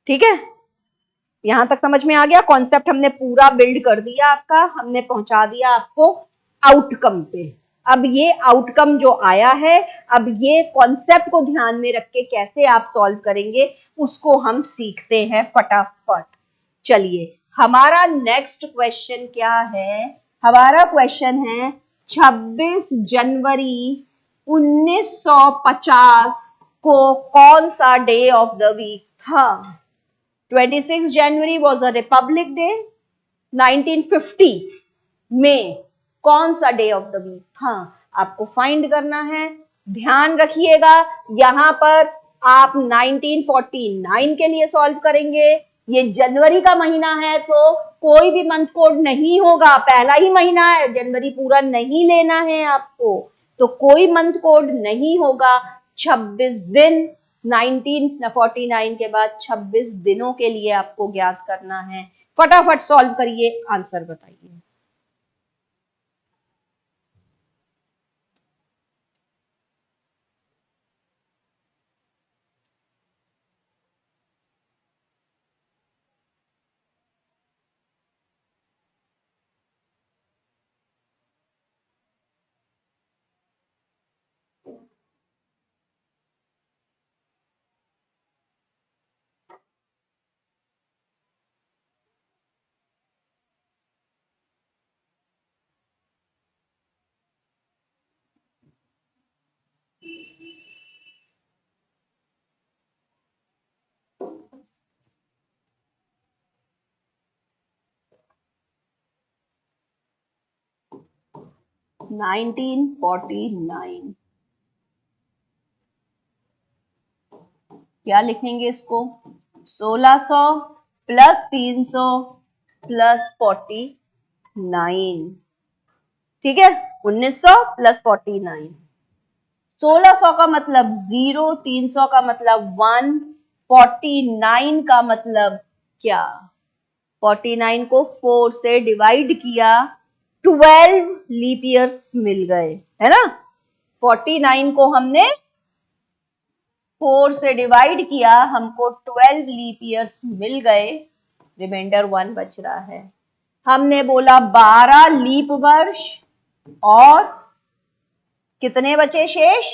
ठीक है, यहां तक समझ में आ गया? कॉन्सेप्ट हमने पूरा बिल्ड कर दिया आपका, हमने पहुंचा दिया आपको आउटकम पे। अब ये आउटकम जो आया है, अब ये कॉन्सेप्ट को ध्यान में रख के कैसे आप सॉल्व करेंगे उसको हम सीखते हैं फटाफट। चलिए, हमारा नेक्स्ट क्वेश्चन क्या है? हमारा क्वेश्चन है 26 जनवरी 1950 को कौन सा डे ऑफ द वीक था? 26 जनवरी वॉज अ रिपब्लिक डे। 1950 में कौन सा डे ऑफ द वीक था? आपको फाइंड करना है। ध्यान रखिएगा, यहां पर आप 1949 के लिए सॉल्व करेंगे। ये जनवरी का महीना है तो कोई भी मंथ कोड नहीं होगा, पहला ही महीना है, जनवरी पूरा नहीं लेना है आपको, तो कोई मंथ कोड नहीं होगा। 26 दिन 1949 के बाद 26 दिनों के लिए आपको ज्ञात करना है। फटाफट सॉल्व करिए, आंसर बताइए। नाइनटीन 49 क्या लिखेंगे इसको? 1600 प्लस 300 प्लस 49। ठीक है, 1900 प्लस 49। 1600 का मतलब 0, 300 का मतलब 1, 49 का मतलब क्या? 49 को 4 से डिवाइड किया, 12 लीप ईयर्स मिल गए, है ना? 49 को हमने 4 से डिवाइड किया, हमको 12 लीप ईयर्स मिल गए, रिमाइंडर 1 बच रहा है। हमने बोला 12 लीप वर्ष और कितने बचे शेष?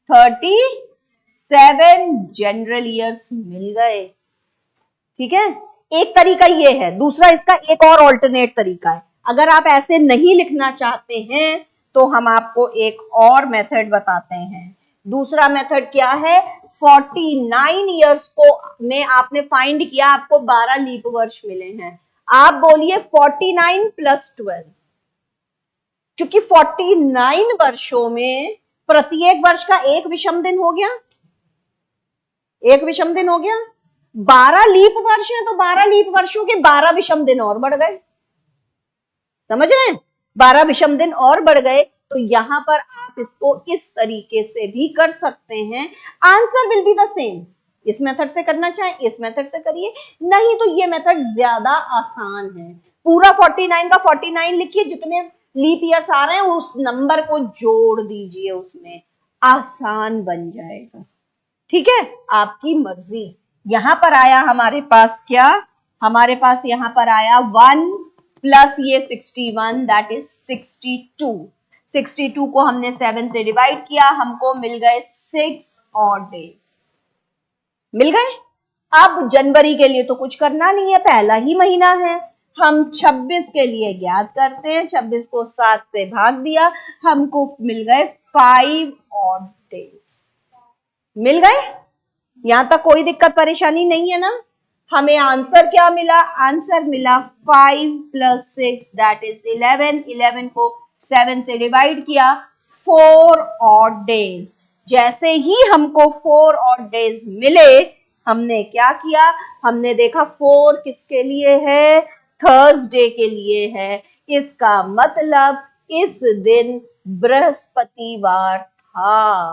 37 जनरल ईयर्स मिल गए। ठीक है, एक तरीका ये है, दूसरा इसका एक और ऑल्टरनेट तरीका है। अगर आप ऐसे नहीं लिखना चाहते हैं तो हम आपको एक और मेथड बताते हैं। दूसरा मेथड क्या है? 49 ईयर्स को में आपने फाइंड किया, आपको 12 लीप वर्ष मिले हैं। आप बोलिए 49 प्लस 12, क्योंकि 49 वर्षों में प्रत्येक वर्ष का एक विषम दिन हो गया, एक विषम दिन हो गया। 12 लीप वर्ष है तो 12 लीप वर्षों के 12 विषम दिन और बढ़ गए। समझ रहे हैं? 12 विषम दिन और बढ़ गए। तो यहां पर आप इसको इस तरीके से भी कर सकते हैं, answer will be the same. इस मेथड से करना चाहें इस मेथड से करिए, नहीं तो ये मेथड ज्यादा आसान है। पूरा 49 का 49 लिखिए, जितने लीप ईयर्स आ रहे हैं उस नंबर को जोड़ दीजिए, उसमें आसान बन जाएगा। ठीक है, आपकी मर्जी। यहां पर आया हमारे पास क्या? हमारे पास यहां पर आया 1 प्लस ये 61, दैट इज 62। 62 को हमने 7 से डिवाइड किया, हमको मिल गए 6 और डेज मिल गए। अब जनवरी के लिए तो कुछ करना नहीं है, पहला ही महीना है। हम 26 के लिए ज्ञात करते हैं, 26 को 7 से भाग दिया, हमको मिल गए 5 और डेज मिल गए। यहां तक कोई दिक्कत परेशानी नहीं है ना? हमें आंसर क्या मिला? आंसर मिला 5 प्लस 6 दैट इज 11। 11 को 7 से डिवाइड किया, 4 और डेज। जैसे ही हमको 4 और डेज मिले, हमने क्या किया, हमने देखा 4 किसके लिए है, थर्सडे के लिए है। इसका मतलब इस दिन बृहस्पतिवार था।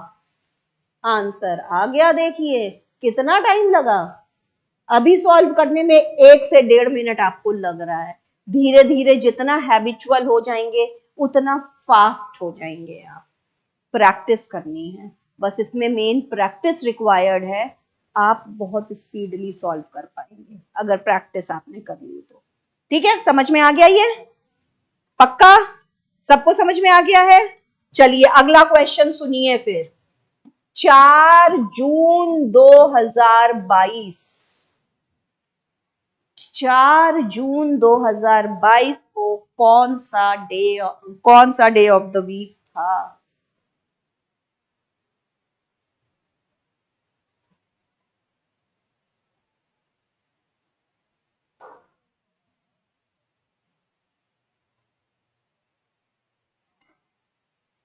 आंसर आ गया। देखिए कितना टाइम लगा, अभी सॉल्व करने में 1 से 1.5 मिनट आपको लग रहा है। धीरे धीरे जितना हैबिचुअल हो जाएंगे उतना फास्ट हो जाएंगे आप। प्रैक्टिस करनी है बस, इसमें मेन प्रैक्टिस रिक्वायर्ड है। आप बहुत स्पीडली सॉल्व कर पाएंगे अगर प्रैक्टिस आपने कर ली तो। ठीक है, समझ में आ गया ये? पक्का सबको समझ में आ गया है? चलिए अगला क्वेश्चन सुनिए फिर। 4 जून 2022, 4 जून 2022 को कौन सा डे ऑफ द वीक था?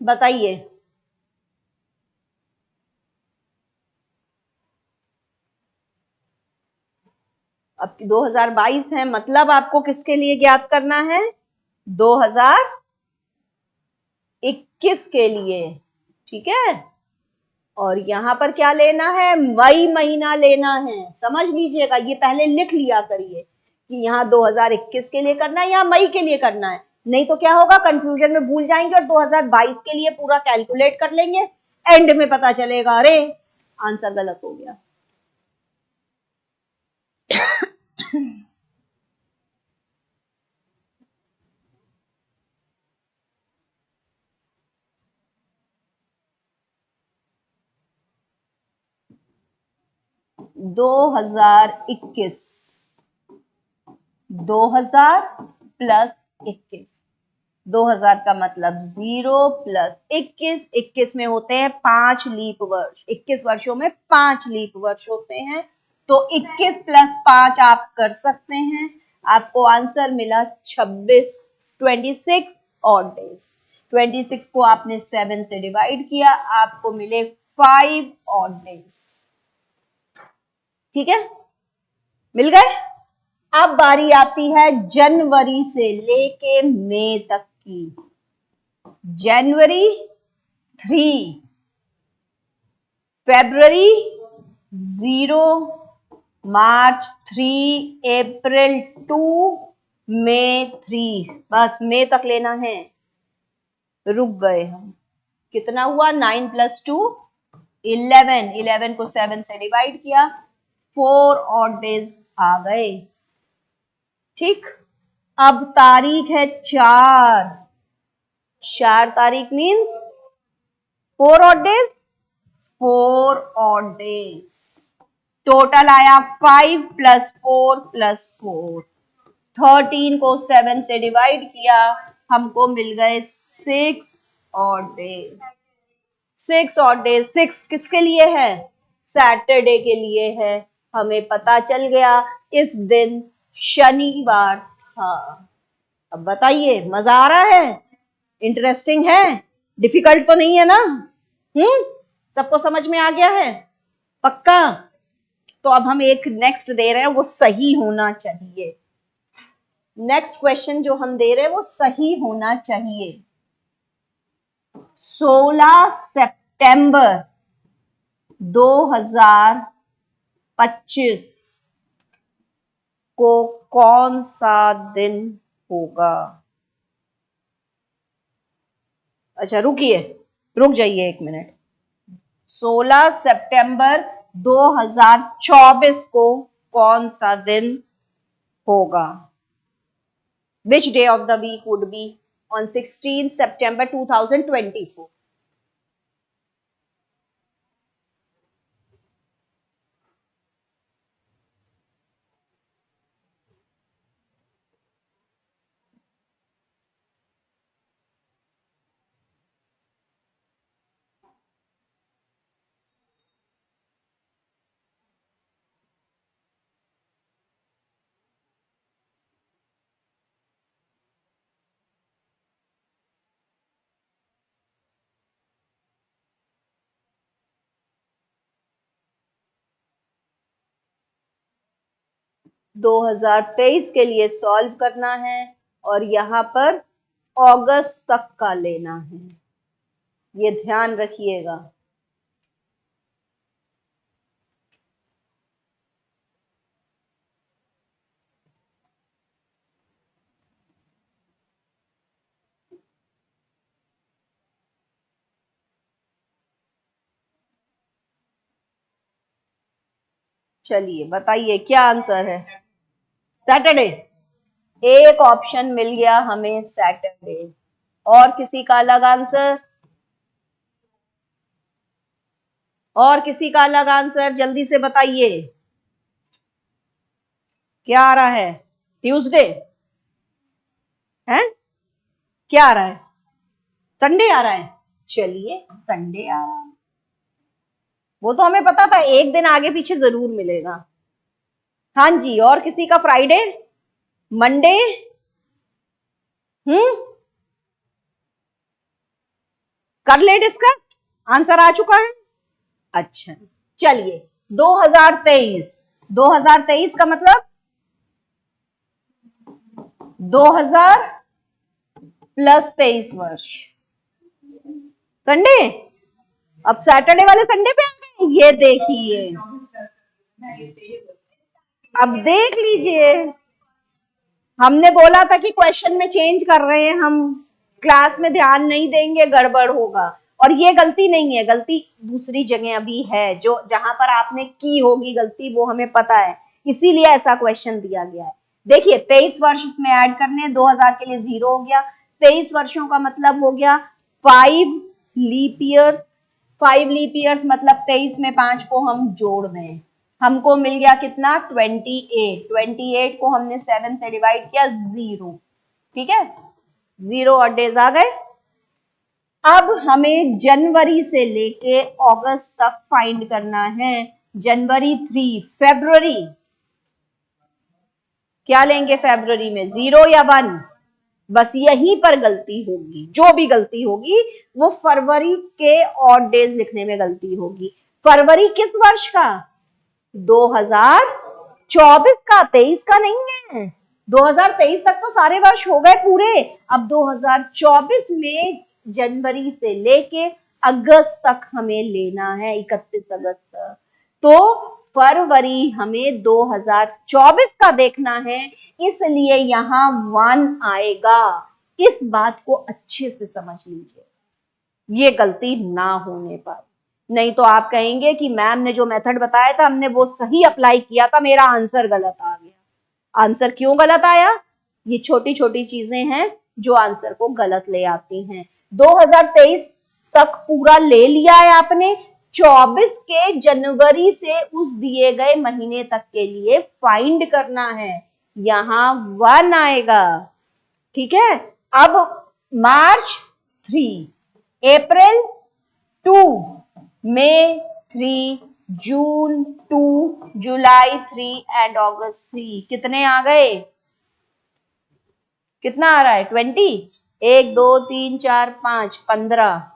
बताइए। अब 2022 है, मतलब आपको किसके लिए ज्ञात करना है? 2021 के लिए। ठीक है, और यहां पर क्या लेना है? मई महीना लेना है। समझ लीजिएगा, ये पहले लिख लिया करिए कि यहाँ 2021 के लिए करना है या मई के लिए करना है। नहीं तो क्या होगा, कंफ्यूजन में भूल जाएंगे और 2022 के लिए पूरा कैलकुलेट कर लेंगे, एंड में पता चलेगा अरे आंसर गलत हो गया। 2021, 2000 प्लस 21, 2000 का मतलब 0 प्लस 21, 21 में होते हैं 5 लीप वर्ष, 21 वर्षों में 5 लीप वर्ष होते हैं, तो 21 प्लस 5 आप कर सकते हैं। आपको आंसर मिला 26, 26 ऑड डेज। 26 को आपने 7 से डिवाइड किया, आपको मिले 5 ऑड डेज। ठीक है, मिल गए। अब बारी आती है जनवरी से लेके मई तक की। जनवरी 3, फरवरी 0, मार्च 3, अप्रैल 2, मई 3। बस मई तक लेना है। रुक गए हम, कितना हुआ? 9 प्लस 2 11, 11 को 7 से डिवाइड किया, 4 ऑड डेज आ गए। ठीक, अब तारीख है 4, 4 तारीख means 4 odd days, 4 odd days. Total आया 5 प्लस 4 प्लस 4। 13 को 7 से डिवाइड किया, हमको मिल गए 6 ऑड डेज। 6 odd days. 6 किसके लिए है? सैटरडे के लिए है। हमें पता चल गया इस दिन शनिवार था। अब बताइए, मजा आ रहा है? इंटरेस्टिंग है? डिफिकल्ट तो नहीं है ना? सबको समझ में आ गया है? पक्का? तो अब हम एक नेक्स्ट दे रहे हैं, वो सही होना चाहिए। नेक्स्ट क्वेश्चन जो हम दे रहे हैं वो सही होना चाहिए। 16 सितंबर 2025 को कौन सा दिन होगा? अच्छा रुकिए, रुक जाइए 1 मिनट। 16 सितंबर 2024 को कौन सा दिन होगा? Which day of the week would be on 16 September 2024? 2023 के लिए सॉल्व करना है और यहाँ पर अगस्त तक का लेना है, ये ध्यान रखिएगा। चलिए बताइए क्या आंसर है। सैटरडे, एक ऑप्शन मिल गया हमें सैटरडे। और किसी का अलग आंसर? और किसी का अलग आंसर जल्दी से बताइए। क्या आ रहा है? ट्यूसडे है? क्या आ रहा है? संडे आ रहा है। चलिए संडे आ रहा है, वो तो हमें पता था, एक दिन आगे पीछे जरूर मिलेगा। हाँ जी, और किसी का फ्राइडे, मंडे? कर ले डिस्कस, आंसर आ चुका है। अच्छा चलिए, 2023, 2023 का मतलब 2000 प्लस 23 वर्ष। संडे, अब सैटरडे वाले संडे पे आ गए। ये देखिए, अब देख लीजिए, हमने बोला था कि क्वेश्चन में चेंज कर रहे हैं हम, क्लास में ध्यान नहीं देंगे, गड़बड़ होगा। और ये गलती नहीं है, गलती दूसरी जगह अभी है, जो जहां पर आपने की होगी गलती वो हमें पता है, इसीलिए ऐसा क्वेश्चन दिया गया है। देखिए 23 वर्ष इसमें ऐड करने, 2000 के लिए 0 हो गया, 23 वर्षों का मतलब हो गया 5 लीप ईयर्स। 5 लीप ईयर्स मतलब 23 में 5 को हम जोड़ दें, हमको मिल गया कितना? 28। 28 को हमने 7 से डिवाइड किया, 0। ठीक है, 0 और डेज आ गए। अब हमें जनवरी से लेके अगस्त तक फाइंड करना है। जनवरी 3, फरवरी क्या लेंगे? फरवरी में 0 या 1? बस यहीं पर गलती होगी, जो भी गलती होगी वो फरवरी के ऑड डेज लिखने में गलती होगी। फरवरी किस वर्ष का? 2024 का, 23 का नहीं है। 2023 तक तो सारे वर्ष हो गए पूरे। अब 2024 में जनवरी से लेके अगस्त तक हमें लेना है, 31 अगस्त। तो फरवरी हमें 2024 का देखना है, इसलिए यहां 1 आएगा। इस बात को अच्छे से समझ लीजिए, ये गलती ना होने पाए, नहीं तो आप कहेंगे कि मैम ने जो मेथड बताया था हमने वो सही अप्लाई किया था, मेरा आंसर गलत आ गया। आंसर क्यों गलत आया? ये छोटी छोटी चीजें हैं जो आंसर को गलत ले आती हैं। 2023 तक पूरा ले लिया है आपने, 24 के जनवरी से उस दिए गए महीने तक के लिए फाइंड करना है, यहां 1 आएगा। ठीक है, अब मार्च 3, अप्रैल 2, मई 3, जून 2, जुलाई 3 एंड अगस्त 3। कितने आ गए? कितना आ रहा है? 20। 1 2 3 4 5 15।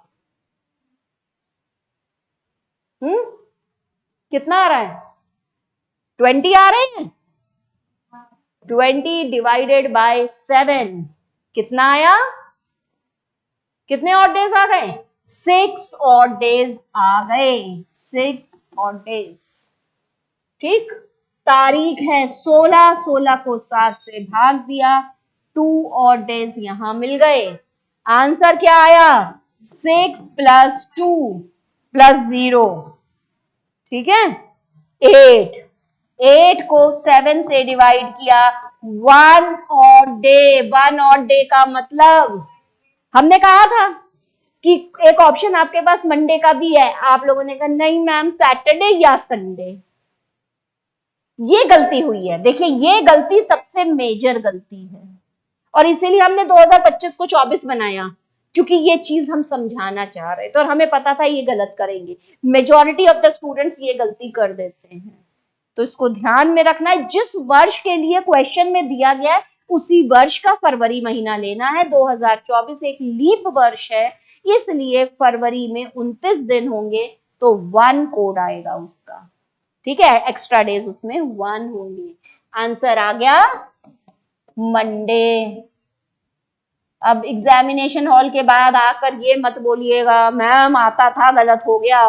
कितना आ रहा है? 20 आ रहे हैं। 20 डिवाइडेड बाय 7 कितना आया? कितने और डेज आ गए? 6 और डेज आ गए, 6 और डेज। ठीक, तारीख है 16, 16 को 7 से भाग दिया, 2 और डेज यहां मिल गए। आंसर क्या आया? 6 प्लस 2 प्लस 0। ठीक है, 8। 8 को 7 से डिवाइड किया, 1 और डे। 1 और डे का मतलब हमने कहा था कि एक ऑप्शन आपके पास मंडे का भी है, आप लोगों ने कहा नहीं मैम सैटरडे या संडे। ये गलती हुई है, देखिए ये गलती सबसे मेजर गलती है, और इसीलिए हमने 2025 को 24 बनाया, क्योंकि ये चीज हम समझाना चाह रहे थे और हमें पता था ये गलत करेंगे। मेजॉरिटी ऑफ द स्टूडेंट्स ये गलती कर देते हैं, तो इसको ध्यान में रखना है। जिस वर्ष के लिए क्वेश्चन में दिया गया है उसी वर्ष का फरवरी महीना लेना है। 2024 एक लीप वर्ष है, इसलिए फरवरी में 29 दिन होंगे, तो 1 कोड आएगा उसका। ठीक है, एक्स्ट्रा डेज उसमें 1 होंगे। आंसर आ गया मंडे। अब एग्जामिनेशन हॉल के बाद आकर ये मत बोलिएगा मैम आता था गलत हो गया।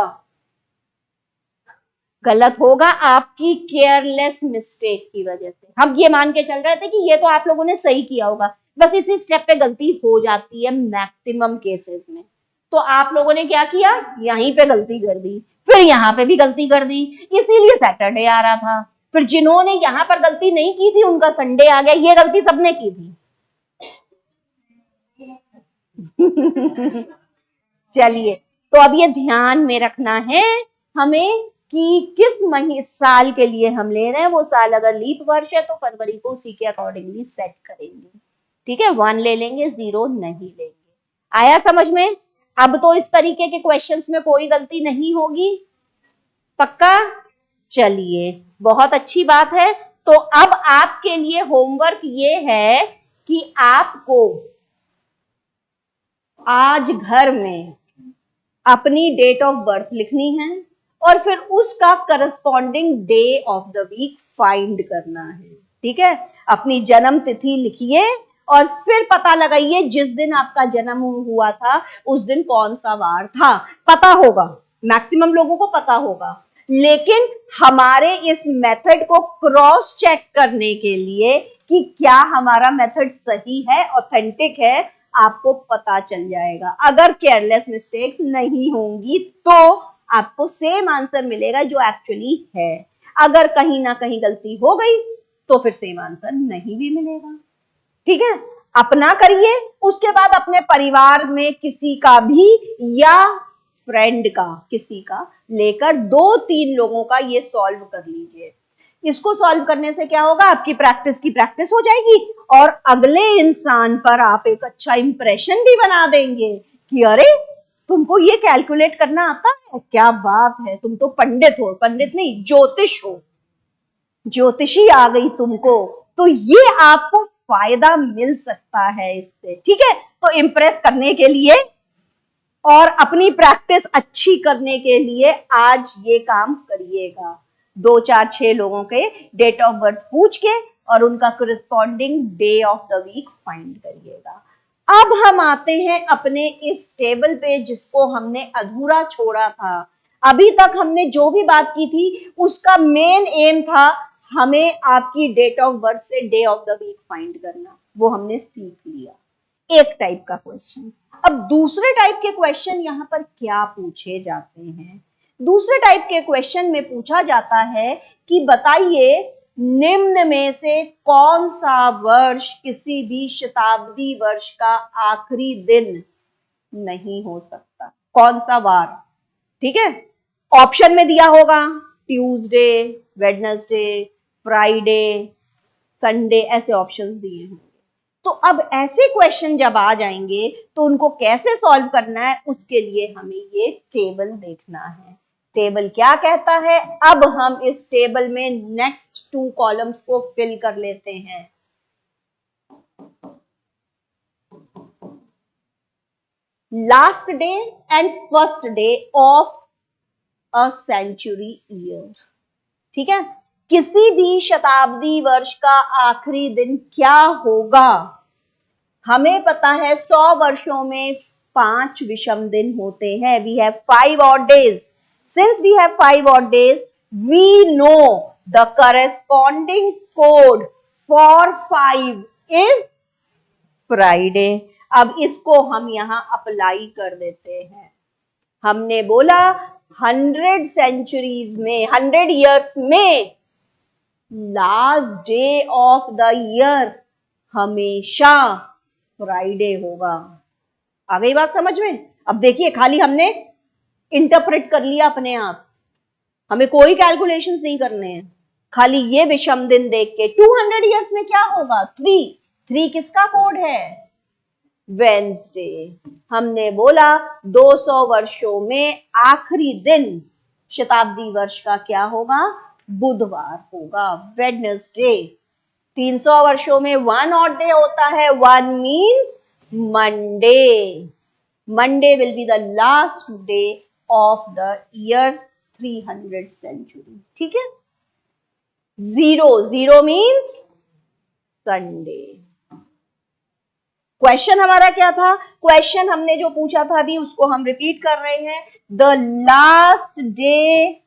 गलत होगा आपकी केयरलेस मिस्टेक की वजह से। हम ये मान के चल रहे थे कि ये तो आप लोगों ने सही किया होगा, बस इसी स्टेप पे गलती हो जाती है मैक्सिमम केसेस में। तो आप लोगों ने क्या किया, यहीं पे गलती कर दी, फिर यहाँ पे भी गलती कर दी, इसीलिए सैटरडे आ रहा था। फिर जिन्होंने यहाँ पर गलती नहीं की थी उनका संडे आ गया, ये गलती सबने की थी। चलिए, तो अब ये ध्यान में रखना है हमें कि किस साल के लिए हम ले रहे हैं। वो साल अगर लीप वर्ष है तो फरवरी को उसी के अकॉर्डिंगली सेट करेंगे। ठीक है, 1 ले लेंगे, 0 नहीं लेंगे। आया समझ में? अब तो इस तरीके के क्वेश्चंस में कोई गलती नहीं होगी, पक्का? चलिए, बहुत अच्छी बात है। तो अब आपके लिए होमवर्क ये है कि आपको आज घर में अपनी डेट ऑफ बर्थ लिखनी है और फिर उसका corresponding day of the week find करना है। ठीक है, अपनी जन्म तिथि लिखिए और फिर पता लगाइए जिस दिन आपका जन्म हुआ था उस दिन कौन सा वार था। पता होगा, मैक्सिमम लोगों को पता होगा, लेकिन हमारे इस मेथड को क्रॉस चेक करने के लिए कि क्या हमारा मेथड सही है, ऑथेंटिक है, आपको पता चल जाएगा। अगर केयरलेस मिस्टेक्स नहीं होंगी तो आपको सेम आंसर मिलेगा जो एक्चुअली है। अगर कहीं ना कहीं गलती हो गई तो फिर सेम आंसर नहीं भी मिलेगा। ठीक है, अपना करिए, उसके बाद अपने परिवार में किसी का भी या फ्रेंड का किसी का लेकर 2-3 लोगों का ये सॉल्व कर लीजिए। इसको सॉल्व करने से क्या होगा, आपकी प्रैक्टिस की प्रैक्टिस हो जाएगी और अगले इंसान पर आप एक अच्छा इंप्रेशन भी बना देंगे कि अरे तुमको ये कैलकुलेट करना आता है, क्या बात है, तुम तो पंडित हो, पंडित नहीं ज्योतिष हो, ज्योतिषी आ गई तुमको। तो ये आपको फायदा मिल सकता है इससे। ठीक है, तो इंप्रेस करने के लिए और अपनी प्रैक्टिस अच्छी करने के लिए आज ये काम करिएगा। 2, 4, 6 लोगों के डेट ऑफ बर्थ पूछ के और उनका corresponding day of the week find करिएगा। अब हम आते हैं अपने इस टेबल पे जिसको हमने अधूरा छोड़ा था। अभी तक हमने जो भी बात की थी उसका मेन एम था हमें आपकी डेट ऑफ बर्थ से day of the week find करना, वो हमने सीख लिया। एक टाइप का क्वेश्चन। अब दूसरे टाइप के क्वेश्चन यहाँ पर क्या पूछे जाते हैं? दूसरे टाइप के क्वेश्चन में पूछा जाता है कि बताइए निम्न में से कौन सा वर्ष किसी भी शताब्दी वर्ष का आखिरी दिन नहीं हो सकता, कौन सा वार? ठीक है, ऑप्शन में दिया होगा ट्यूसडे, वेडनेसडे, फ्राइडे, संडे, ऐसे ऑप्शंस दिए हैं। तो अब ऐसे क्वेश्चन जब आ जाएंगे तो उनको कैसे सॉल्व करना है उसके लिए हमें ये टेबल देखना है। टेबल क्या कहता है, अब हम इस टेबल में नेक्स्ट 2 कॉलम्स को फिल कर लेते हैं। Last day and first day of a century year. ठीक है, किसी भी शताब्दी वर्ष का आखिरी दिन क्या होगा? हमें पता है 100 वर्षों में 5 विषम दिन होते हैं। We have 5 odd days. Since we have 5 odd days, we know the corresponding code for 5 is Friday. अब इसको हम यहां अप्लाई कर देते हैं। हमने बोला 100 सेंचुरीज में, 100 ईयर्स में last day of the year हमेशा फ्राइडे होगा। आ गई बात समझ में? अब देखिए, खाली हमने इंटरप्रेट कर लिया अपने आप, हमें कोई कैलकुलेशंस नहीं करने हैं, खाली ये विषम दिन देख के 200 ईयर्स में क्या होगा? 3 किसका कोड है? वेंसडे। हमने बोला 200 वर्षों में आखिरी दिन शताब्दी वर्ष का क्या होगा? बुधवार होगा, वेडनेसडे। 300 वर्षों में 1 odd day होता है, 1 means Monday. Monday will be the last day of the year 300 century. ठीक है, zero, zero means Sunday. Question हमारा क्या था? क्वेश्चन हमने जो पूछा था अभी उसको हम रिपीट कर रहे हैं। The last day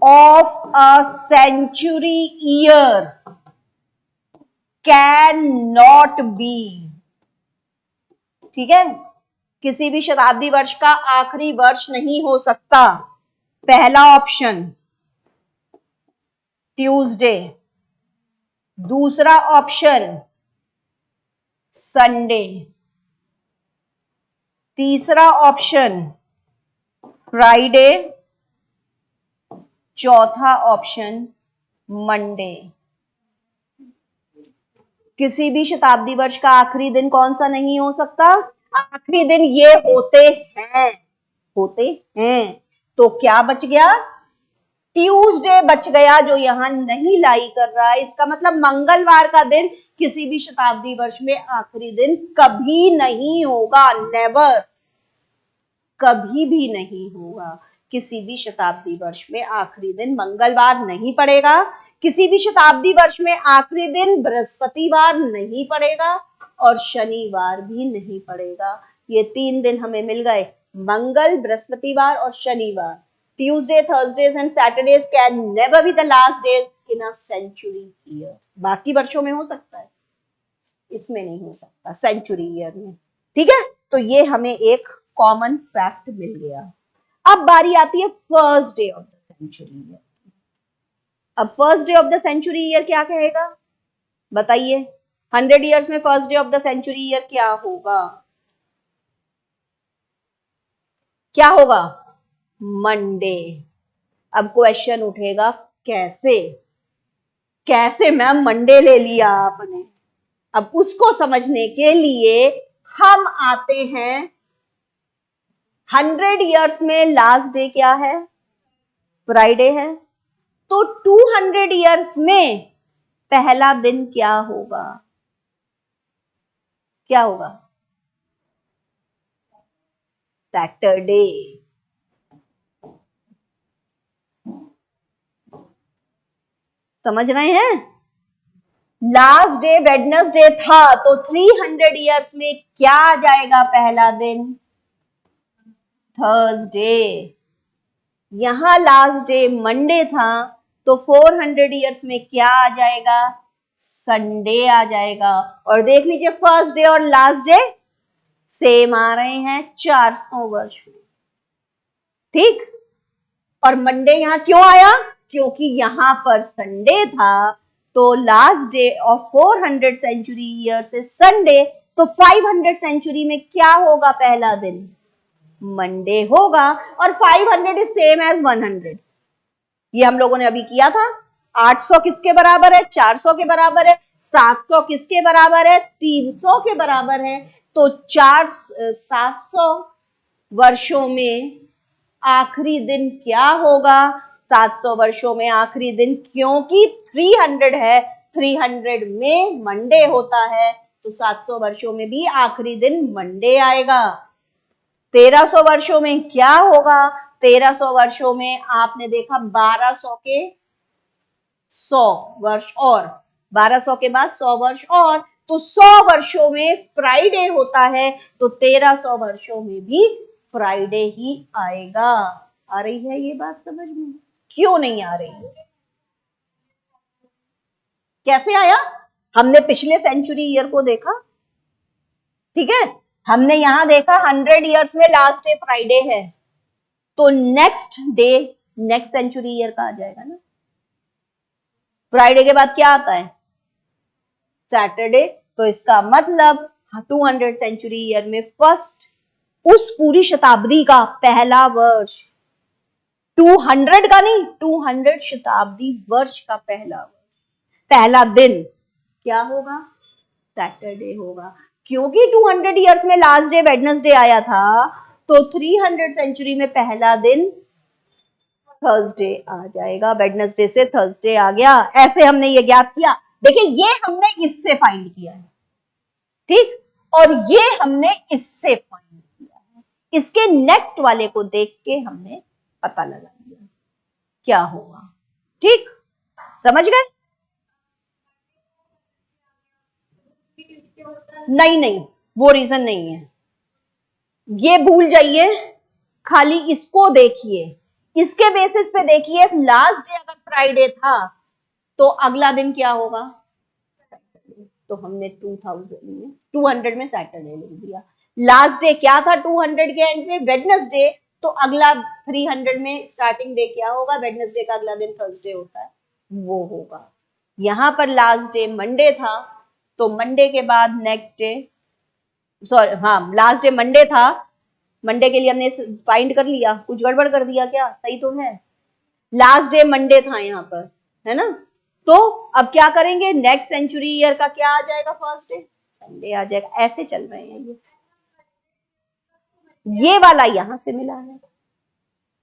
of a century year can not be, ठीक है, किसी भी शताब्दी वर्ष का आखिरी वर्ष नहीं हो सकता। पहला ऑप्शन ट्यूसडे, दूसरा ऑप्शन संडे, तीसरा ऑप्शन फ्राइडे, चौथा ऑप्शन मंडे। किसी भी शताब्दी वर्ष का आखिरी दिन कौन सा नहीं हो सकता? आखिरी दिन ये होते हैं, होते हैं। तो क्या बच गया? ट्यूसडे बच गया, जो यहां नहीं लाई कर रहा है। इसका मतलब मंगलवार का दिन किसी भी शताब्दी वर्ष में आखिरी दिन कभी नहीं होगा, नेवर, कभी भी नहीं होगा। किसी भी शताब्दी वर्ष में आखिरी दिन मंगलवार नहीं पड़ेगा, किसी भी शताब्दी वर्ष में आखिरी दिन बृहस्पतिवार नहीं पड़ेगा और शनिवार भी नहीं पड़ेगा। ये 3 दिन हमें मिल गए, मंगल, बृहस्पतिवार और शनिवार। Tuesday, Thursdays and Saturdays can never be the last days in a century year. बाकी वर्षों में हो सकता है, इसमें नहीं हो सकता, सेंचुरी ईयर में। ठीक है, तो ये हमें एक कॉमन फैक्ट मिल गया। अब बारी आती है first day of the century year. अब first day of the century year क्या कहेगा? बताइए, 100 ईयर्स में first day of the century year क्या होगा? क्या होगा? मंडे। अब क्वेश्चन उठेगा, कैसे? कैसे मैम मंडे ले लिया आपने? अब उसको समझने के लिए हम आते हैं, 100 ईयर्स में लास्ट डे क्या है? फ्राइडे है। तो 200 ईयर्स में पहला दिन क्या होगा? क्या होगा? सैटरडे। समझ रहे हैं? लास्ट डे वेडनेसडे था, तो 300 ईयर्स में क्या आ जाएगा पहला दिन? थर्सडे। यहां लास्ट डे मंडे था, तो 400 ईयर्स में क्या आ जाएगा? संडे आ जाएगा। और देख लीजिए, फर्स्ट डे और लास्ट डे सेम आ रहे हैं 400 वर्ष में। ठीक, और मंडे यहां क्यों आया? क्योंकि यहां पर संडे था, तो last day of 400 century year से संडे, तो 500 सेंचुरी में क्या होगा पहला दिन? मंडे होगा। और 500 इज सेम एज 100, ये हम लोगों ने अभी किया था। 800 किसके बराबर है? 400 के बराबर है। 700 किसके बराबर है? 300 के बराबर है। तो 700 वर्षों में आखिरी दिन क्या होगा? 700 वर्षों में आखिरी दिन, क्योंकि 300 है, 300 में मंडे होता है, तो 700 वर्षों में भी आखिरी दिन मंडे आएगा। 1300 वर्षों में क्या होगा? 1300 वर्षों में आपने देखा 1200 के 100 वर्ष और 1200 के बाद 100 वर्ष और, तो 100 वर्षों में फ्राइडे होता है, तो 1300 वर्षों में भी फ्राइडे ही आएगा। आ रही है ये बात समझ में? क्यों नहीं आ रही है? कैसे आया? हमने पिछले सेंचुरी ईयर को देखा, ठीक है, हमने यहां देखा 100 ईयर्स में लास्ट डे फ्राइडे है, तो next day next century year का आ जाएगा ना। फ्राइडे के बाद क्या आता है? सैटरडे। तो इसका मतलब 200 सेंचुरी ईयर में फर्स्ट, उस पूरी शताब्दी का पहला वर्ष, 200 का नहीं, 200 शताब्दी वर्ष का पहला पहला दिन क्या होगा? सैटरडे होगा। क्योंकि 200 ईयर्स में लास्ट डे वेडनेसडे आया था, तो 300 सेंचुरी में पहला दिन थर्सडे आ जाएगा। वेडनेसडे से थर्सडे आ गया। ऐसे हमने ये ज्ञात किया। देखिए, ये हमने इससे फाइंड किया है, ठीक, और ये हमने इससे फाइंड किया है। इसके नेक्स्ट वाले को देख के हमने पता लगा लिया क्या होगा। ठीक, समझ गए? नहीं नहीं, वो रीजन नहीं है, ये भूल जाइए, खाली इसको देखिए, इसके बेसिस पे देखिए। लास्ट डे अगर फ्राइडे था तो अगला दिन क्या होगा? तो हमने 200 में सैटरडे ले लिया। लास्ट डे क्या था 200 के एंड में? वेडनेसडे। तो अगला 300 में स्टार्टिंग डे क्या होगा? वेडनेसडे का अगला दिन थर्सडे होता है, वो होगा। यहां पर लास्ट डे मंडे था, तो मंडे के बाद नेक्स्ट डे, सॉरी हाँ, लास्ट डे मंडे था, मंडे के लिए हमने फाइंड कर लिया, कुछ गड़बड़ कर दिया क्या? सही तो है, लास्ट डे मंडे था यहाँ पर, है ना? तो अब क्या करेंगे? नेक्स्ट सेंचुरी ईयर का क्या आ जाएगा? फर्स्ट डे संडे आ जाएगा। ऐसे चल रहे हैं ये वाला यहां से मिला है,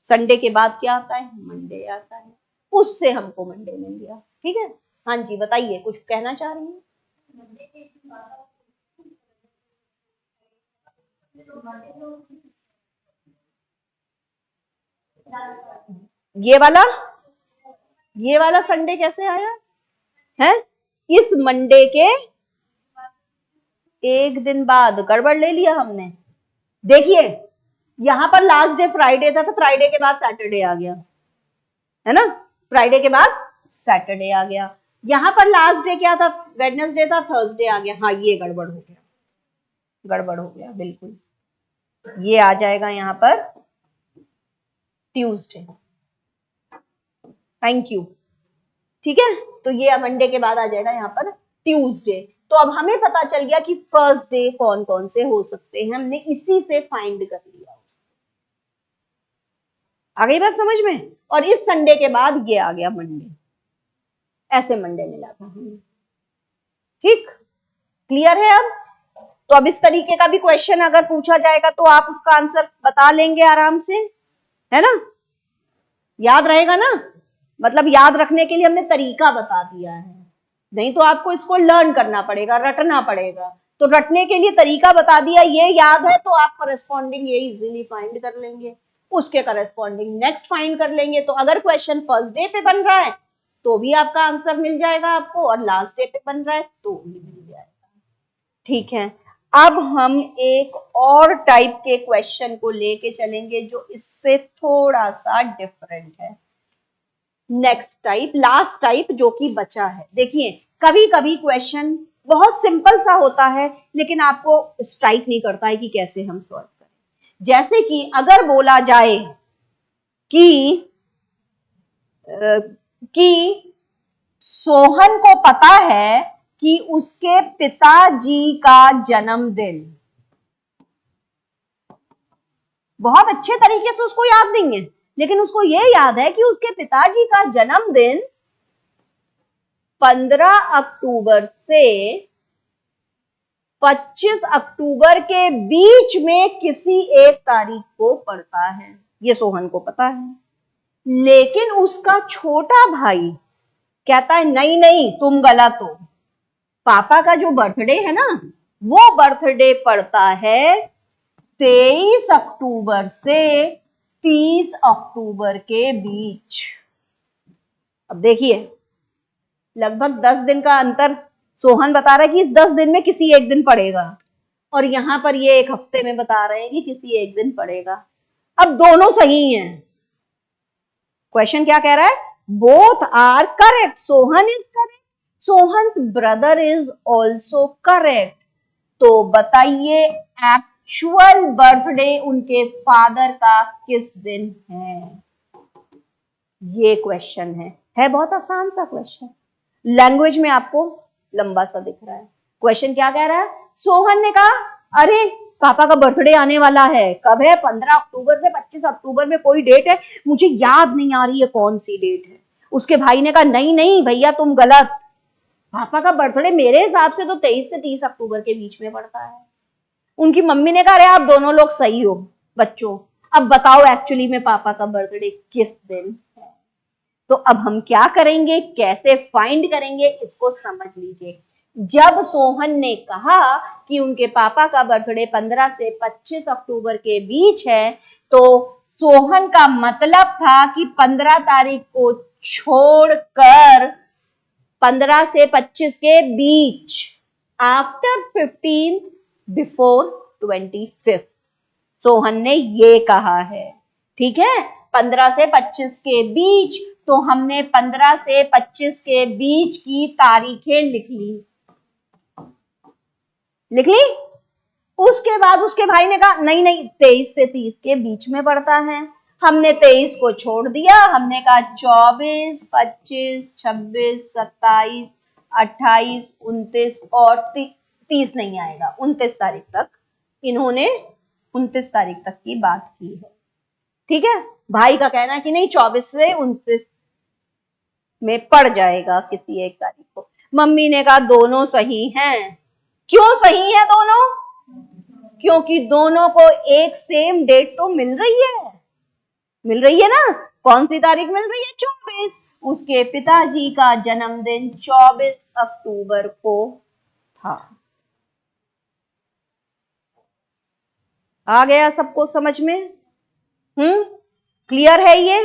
संडे के बाद क्या आता है? मंडे आता है, उससे हमको मंडे मिल गया। ठीक है, हाँ जी बताइए, कुछ कहना चाह रही हैं? ये वाला संडे कैसे आया है? इस मंडे के एक दिन बाद गड़बड़ ले लिया हमने। देखिए यहां पर लास्ट डे फ्राइडे था, तो फ्राइडे के बाद सैटरडे आ गया, है ना? फ्राइडे के बाद सैटरडे आ गया। यहां पर लास्ट डे क्या था? वेडनेसडे था, थर्सडे आ गया। हाँ ये गड़बड़ हो गया, गड़बड़ हो गया बिल्कुल। ये आ जाएगा यहां पर ट्यूसडे। Thank you. ठीक है, तो ये मंडे के बाद आ जाएगा यहाँ पर ट्यूसडे। तो अब हमें पता चल गया कि फर्स्ट डे कौन कौन से हो सकते हैं, हमने इसी से फाइंड कर लिया। आ गई बात समझ में? और इस संडे के बाद ये आ गया मंडे, ऐसे मंडे मिला था हमें। ठीक, क्लियर है अब? तो अब इस तरीके का भी क्वेश्चन अगर पूछा जाएगा तो आप उसका आंसर बता लेंगे आराम से, है ना? याद रहेगा ना? मतलब याद रखने के लिए हमने तरीका बता दिया है, नहीं तो आपको इसको लर्न करना पड़ेगा, रटना पड़ेगा। तो रटने के लिए तरीका बता दिया, ये याद है तो आप करस्पॉन्डिंग ये इजीली फाइंड कर लेंगे, उसके करस्पॉन्डिंग नेक्स्ट फाइंड कर लेंगे। तो अगर क्वेश्चन फर्स्ट डे पे बन रहा है तो भी आपका आंसर मिल जाएगा आपको, और लास्ट डे पे बन रहा है तो भी मिल जाएगा। ठीक है, अब हम एक और टाइप के क्वेश्चन को लेके चलेंगे जो इससे थोड़ा सा डिफरेंट है। नेक्स्ट टाइप, लास्ट टाइप जो कि बचा है। देखिए कभी कभी क्वेश्चन बहुत सिंपल सा होता है लेकिन आपको स्ट्राइक नहीं करता है कि कैसे हम सॉल्व करें। जैसे कि अगर बोला जाए कि सोहन को पता है कि उसके पिताजी का जन्मदिन, बहुत अच्छे तरीके से उसको याद नहीं है, लेकिन उसको यह याद है कि उसके पिताजी का जन्मदिन 15 अक्टूबर से 25 अक्टूबर के बीच में किसी एक तारीख को पड़ता है। ये सोहन को पता है, लेकिन उसका छोटा भाई कहता है नहीं नहीं तुम गलत हो, पापा का जो बर्थडे है ना वो बर्थडे पड़ता है 23 अक्टूबर से 30 अक्टूबर के बीच। अब देखिए लगभग 10 दिन का अंतर सोहन बता रहा है कि इस 10 दिन में किसी एक दिन पड़ेगा, और यहां पर ये एक हफ्ते में बता रहे हैं कि किसी एक दिन पड़ेगा। अब दोनों सही हैं। क्वेश्चन क्या कह रहा है? Both are correct, Sohan is correct, Sohan brother is also correct. तो बताइए एक्चुअल बर्थडे उनके फादर का किस दिन है? ये क्वेश्चन है बहुत आसान सा क्वेश्चन। लैंग्वेज में आपको लंबा सा दिख रहा है। क्वेश्चन क्या कह रहा है? सोहन ने कहा अरे पापा का बर्थडे आने वाला है, कब है? 15 अक्टूबर से 25 अक्टूबर में कोई डेट है, मुझे याद नहीं आ रही है कौन सी डेट है। उसके भाई ने कहा नहीं नहीं भैया तुम गलत, पापा का बर्थडे मेरे हिसाब से तो 23 से 30 अक्टूबर के बीच में पड़ता है। उनकी मम्मी ने कहा अरे आप दोनों लोग सही हो बच्चों, अब बताओ एक्चुअली में पापा का बर्थडे किस दिन है? तो अब हम क्या करेंगे, कैसे फाइंड करेंगे, इसको समझ लीजिए। जब सोहन ने कहा कि उनके पापा का बर्थडे 15 से 25 अक्टूबर के बीच है, तो सोहन का मतलब था कि 15 तारीख को छोड़कर 15 से 25 के बीच, आफ्टर 15 बिफोर 25। सोहन ने ये कहा है, ठीक है, 15 से 25 के बीच, तो हमने 15 से 25 के बीच की तारीखें लिख ली। उसके बाद उसके भाई ने कहा नहीं नहीं 23 से 30 के बीच में पड़ता है। हमने 23 को छोड़ दिया, हमने कहा 24, 25, 26, 27, 28, 29 और 30 नहीं आएगा, 29 तारीख तक। इन्होंने 29 तारीख तक की बात की है, ठीक है। भाई का कहना है कि नहीं 24 से 29 में पड़ जाएगा किसी एक तारीख को। मम्मी ने कहा दोनों सही हैं। क्यों सही है दोनों? क्योंकि दोनों को एक सेम डेट तो मिल रही है ना। कौन सी तारीख मिल रही है? 24। उसके पिताजी का जन्मदिन 24 अक्टूबर को था। आ गया सबको समझ में? क्लियर है ये?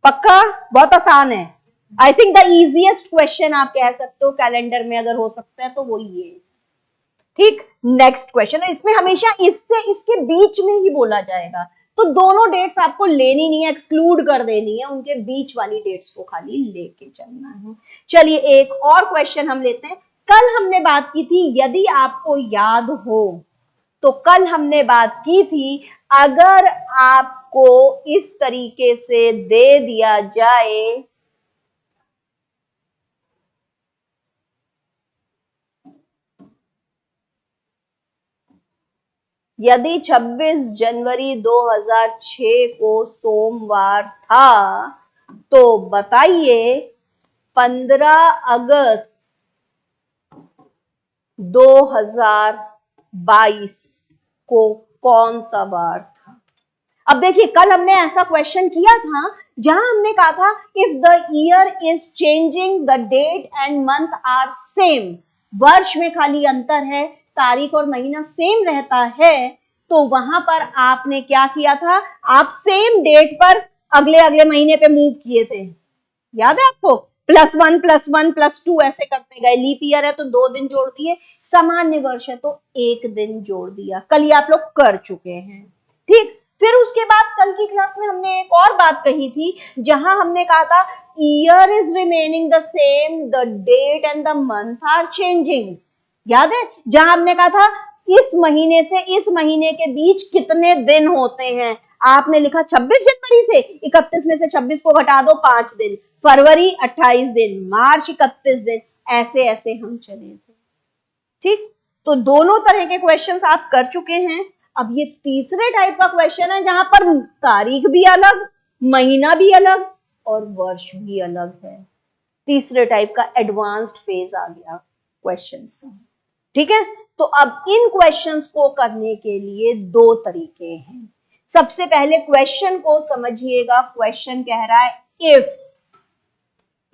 पक्का? बहुत आसान है। I think the easiest question आप कह सकते हो कैलेंडर में अगर हो सकता है तो वो ये। ठीक, नेक्स्ट क्वेश्चन है। इसमें हमेशा इससे इसके बीच में ही बोला जाएगा, तो दोनों डेट्स आपको लेनी नहीं है, एक्सक्लूड कर देनी है, उनके बीच वाली डेट्स को खाली लेके चलना है। चलिए एक और क्वेश्चन हम लेते हैं। कल हमने बात की थी, यदि आपको याद हो तो कल हमने बात की थी, अगर आपको इस तरीके से दे दिया जाए यदि 26 जनवरी 2006 को सोमवार था तो बताइए 15 अगस्त 2022 को कौन सा वार था? अब देखिए कल हमने ऐसा क्वेश्चन किया था जहां हमने कहा था if the year is changing the date and month are same, वर्ष में खाली अंतर है, तारीख और महीना सेम रहता है, तो वहां पर आपने क्या किया था? आप सेम डेट पर अगले अगले महीने पे मूव किए थे, याद है आपको? +1 +1 +2 ऐसे करते गए। लीप ईयर है तो 2 दिन जोड़ दिए, सामान्य वर्ष है तो 1 दिन जोड़ दिया। कल ये आप लोग कर चुके हैं, ठीक। फिर उसके बाद कल की क्लास में हमने एक और बात कही थी जहां हमने कहा था year is remaining the same, the date and the month are changing, याद है? जहां हमने कहा था इस महीने से इस महीने के बीच कितने दिन होते हैं, आपने लिखा 26 जनवरी से 31 में से 26 को घटा दो 5 दिन, फरवरी 28 दिन, मार्च 31 दिन, ऐसे ऐसे हम चले थे, ठीक। तो दोनों तरह के क्वेश्चंस आप कर चुके हैं। अब ये तीसरे टाइप का क्वेश्चन है जहां पर तारीख भी अलग, महीना भी अलग और वर्ष भी अलग है। तीसरे टाइप का एडवांस्ड फेज आ गया क्वेश्चंस का, ठीक है। तो अब इन क्वेश्चंस को करने के लिए 2 तरीके हैं। सबसे पहले क्वेश्चन को समझिएगा। क्वेश्चन कह रहा है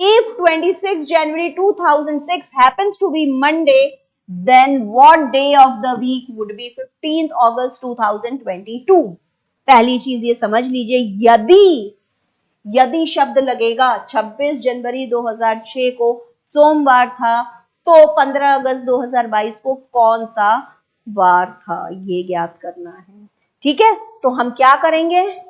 if 26 January 2006 happens to be Monday, then what day of the week would be 15th August 2022? पहली चीज ये समझ लीजिए, यदि शब्द लगेगा 26 जनवरी 2006 को सोमवार था तो 15 अगस्त 2022 को कौन सा वार था, ये ज्ञात करना है, ठीक है। तो हम क्या करेंगे?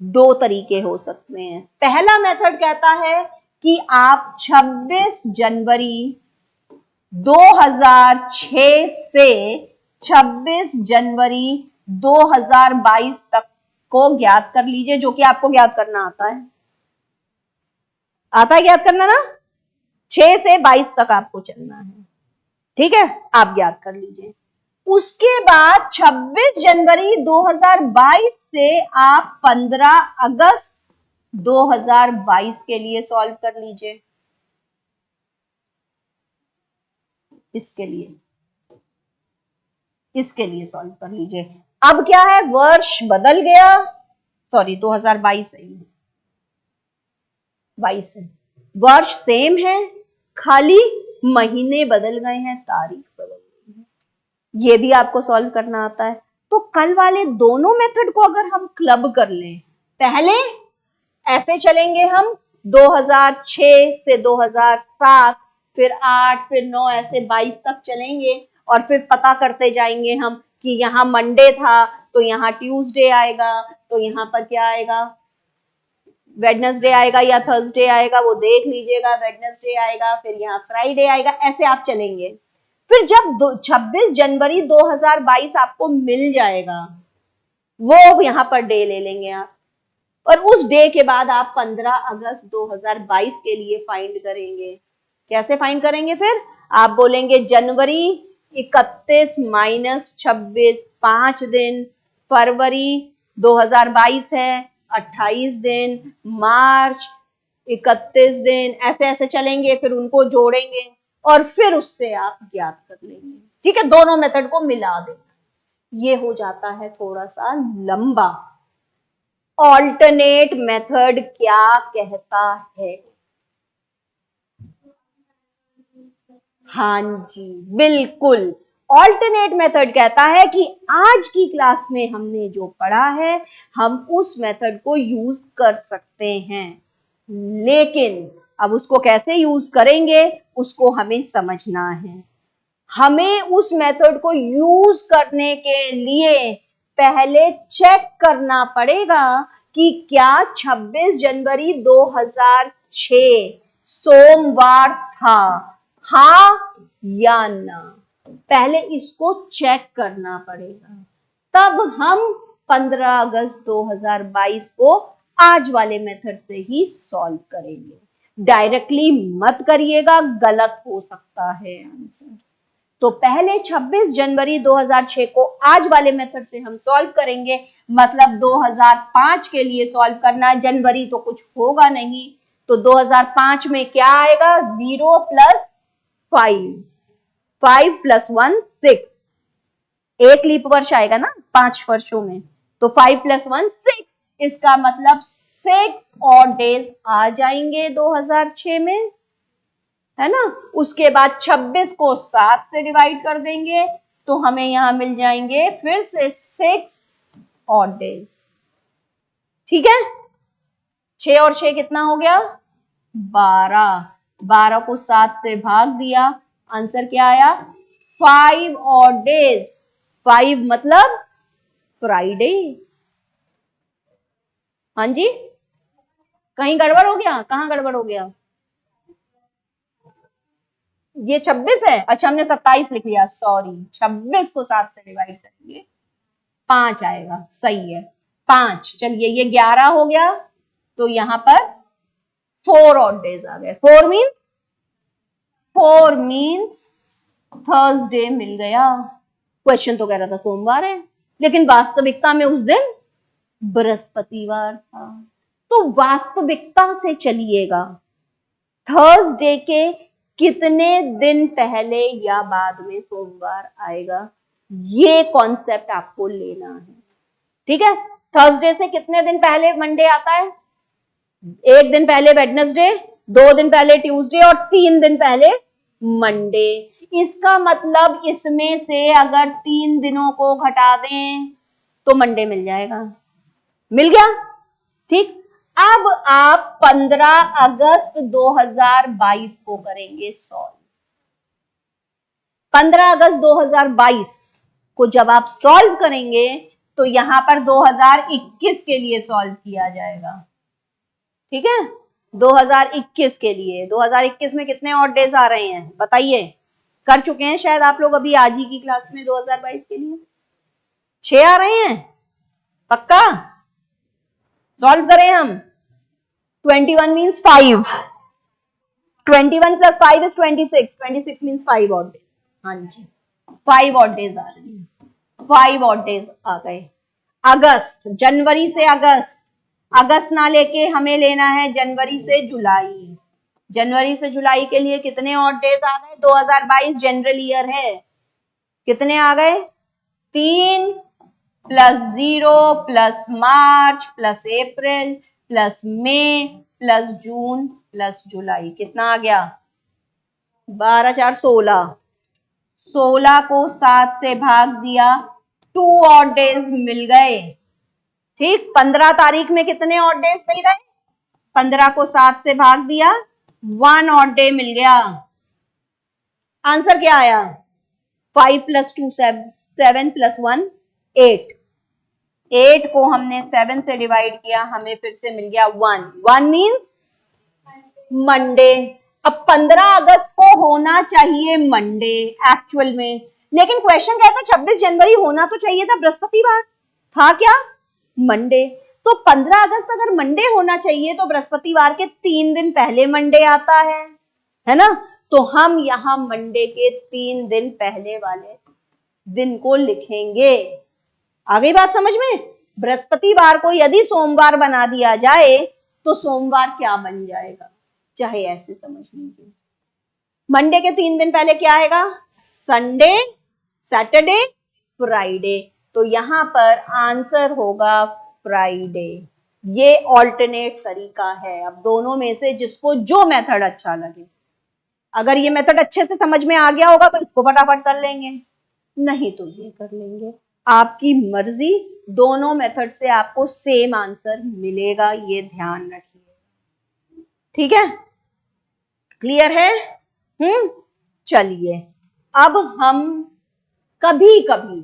2 तरीके हो सकते हैं। पहला मेथड कहता है कि आप 26 जनवरी 2006 से 26 जनवरी 2022 तक को ज्ञात कर लीजिए, जो कि आपको ज्ञात करना आता है ज्ञात करना ना, 6 से 22 तक आपको चलना है, ठीक है। आप ज्ञात कर लीजिए। उसके बाद 26 जनवरी 2022 से आप 15 अगस्त 2022 के लिए सॉल्व कर लीजिए। इसके लिए सॉल्व कर लीजिए। अब क्या है, वर्ष बदल गया, सॉरी 2022 है, 22 है, वर्ष सेम है, खाली महीने बदल गए हैं, तारीख बदल गई है, ये भी आपको सॉल्व करना आता है। तो कल वाले दोनों मेथड को अगर हम क्लब कर लें, पहले ऐसे चलेंगे हम 2006 से 2007 फिर 8, फिर 9, ऐसे 22 तक चलेंगे और फिर पता करते जाएंगे हम कि यहाँ मंडे था तो यहाँ ट्यूसडे आएगा, तो यहाँ पर क्या आएगा, वेडनेसडे आएगा या थर्सडे आएगा, वो देख लीजिएगा, वेडनेसडे आएगा, फिर यहाँ फ्राइडे आएगा, ऐसे आप चलेंगे। फिर जब 26 जनवरी 2022 आपको मिल जाएगा, वो यहाँ पर डे ले लेंगे आप, और उस डे के बाद आप 15 अगस्त 2022 के लिए फाइंड करेंगे। कैसे फाइंड करेंगे? फिर आप बोलेंगे जनवरी 31 माइनस 26, 5 दिन, फरवरी 2022 है 28 दिन, मार्च 31 दिन, ऐसे ऐसे चलेंगे, फिर उनको जोड़ेंगे और फिर उससे आप ज्ञात कर लेंगे। ठीक है, दोनों मेथड को मिला देना। ये हो जाता है थोड़ा सा लंबा। ऑल्टरनेट मेथड क्या कहता है? हाँ जी, बिल्कुल। ऑल्टरनेट मेथड कहता है कि आज की क्लास में हमने जो पढ़ा है हम उस मेथड को यूज कर सकते हैं, लेकिन अब उसको कैसे यूज करेंगे उसको हमें समझना है। हमें उस मेथड को यूज करने के लिए पहले चेक करना पड़ेगा कि क्या 26 जनवरी 2006 सोमवार था, हाँ या ना। पहले इसको चेक करना पड़ेगा, तब हम 15 अगस्त 2022 को आज वाले मेथड से ही सॉल्व करेंगे। डायरेक्टली मत करिएगा, गलत हो सकता है आंसर। तो पहले 26 जनवरी 2006 को आज वाले मेथड से हम सॉल्व करेंगे, मतलब 2005 के लिए सॉल्व करना। जनवरी तो कुछ होगा नहीं, तो 2005 में क्या आएगा? 0 + 5, 5 + 1 6, एक लीप वर्ष आएगा ना 5 वर्षों में, तो 5 + 1 6, इसका मतलब 6 और डेज आ जाएंगे 2006 में, है ना। उसके बाद 26 को 7 से डिवाइड कर देंगे तो हमें यहां मिल जाएंगे फिर से 6 और डेज। ठीक है, 6 और 6 कितना हो गया? 12, 12 को 7 से भाग दिया, आंसर क्या आया? 5 और डेज। 5 मतलब फ्राइडे। हाँ जी, कहीं गड़बड़ हो गया? कहां गड़बड़ हो गया? ये 26 है, अच्छा हमने 27 लिख लिया, सॉरी। 26 को 7 से डिवाइड करेंगे 5 आएगा, सही है 5। चलिए ये 11 हो गया, तो यहां पर 4 और डेज आ गए। 4 मीन्स थर्सडे मिल गया। क्वेश्चन तो कह रहा था सोमवार है, लेकिन वास्तविकता में उस दिन बृहस्पतिवार था। तो वास्तविकता से चलिएगा, थर्सडे के कितने दिन पहले या बाद में सोमवार आएगा, ये कॉन्सेप्ट आपको लेना है। ठीक है, थर्सडे से कितने दिन पहले मंडे आता है? एक दिन पहले वेडनेसडे, 2 दिन पहले ट्यूसडे और 3 दिन पहले मंडे। इसका मतलब इसमें से अगर 3 दिनों को घटा दें तो मंडे मिल जाएगा। मिल गया? ठीक, अब आप 15 अगस्त 2022 को करेंगे सॉल्व। 15 अगस्त 2022 को जब आप सॉल्व करेंगे तो यहां पर 2021 के लिए सॉल्व किया जाएगा। ठीक है, 2021 के लिए। 2021 में कितने और डेज आ रहे हैं बताइए? कर चुके हैं शायद आप लोग अभी आज ही की क्लास में। 2022 के लिए 6 आ रहे हैं, पक्का? सॉल्व करें हम। 21 मीन्स 5, 21 + 5 is 26, 26 मीन्स 5 और डेज। हाँ जी, 5 और डेज आ रहे हैं, 5 और डेज आ गए। अगस्त, जनवरी से अगस्त, अगस्त ना लेके हमें लेना है जनवरी से जुलाई। जनवरी से जुलाई के लिए कितने और डेज आ गए? 2022 जनरल ईयर है, कितने आ गए? 3 + 0 + मार्च + अप्रैल + मई + जून + जुलाई, कितना आ गया? 12 4 16, 16 को 7 से भाग दिया, 2 और डेज मिल गए। ठीक, 15 तारीख में कितने और डेज मिल गए? 15 को 7 से भाग दिया, 1 और डे मिल गया। आंसर क्या आया? 5 + 2 7 + 1 8। 8 को हमने 7 से डिवाइड किया, हमें फिर से मिल गया 1। 1 मीन्स मंडे। अब 15 अगस्त को होना चाहिए मंडे एक्चुअल में, लेकिन क्वेश्चन क्या था? 26 जनवरी होना तो चाहिए था बृहस्पतिवार, था क्या? मंडे। तो 15 अगस्त अगर मंडे होना चाहिए तो बृहस्पतिवार के 3 दिन पहले मंडे आता है ना? तो हम यहां मंडे के 3 दिन पहले वाले दिन को लिखेंगे। आ गई बात समझ में? बृहस्पतिवार को यदि सोमवार बना दिया जाए तो सोमवार क्या बन जाएगा? चाहे ऐसे समझ लीजिए। मंडे के 3 दिन पहले क्या आएगा? Sunday, Saturday, Friday. तो यहां पर आंसर होगा फ्राइडे। ये ऑल्टरनेट तरीका है। अब दोनों में से जिसको जो मेथड अच्छा लगे, अगर ये मेथड अच्छे से समझ में आ गया होगा तो इसको फटाफट कर लेंगे, नहीं तो ये कर लेंगे, आपकी मर्जी। दोनों मेथड से आपको सेम आंसर मिलेगा, ये ध्यान रखिए। ठीक है, क्लियर है? चलिए, अब हम कभी कभी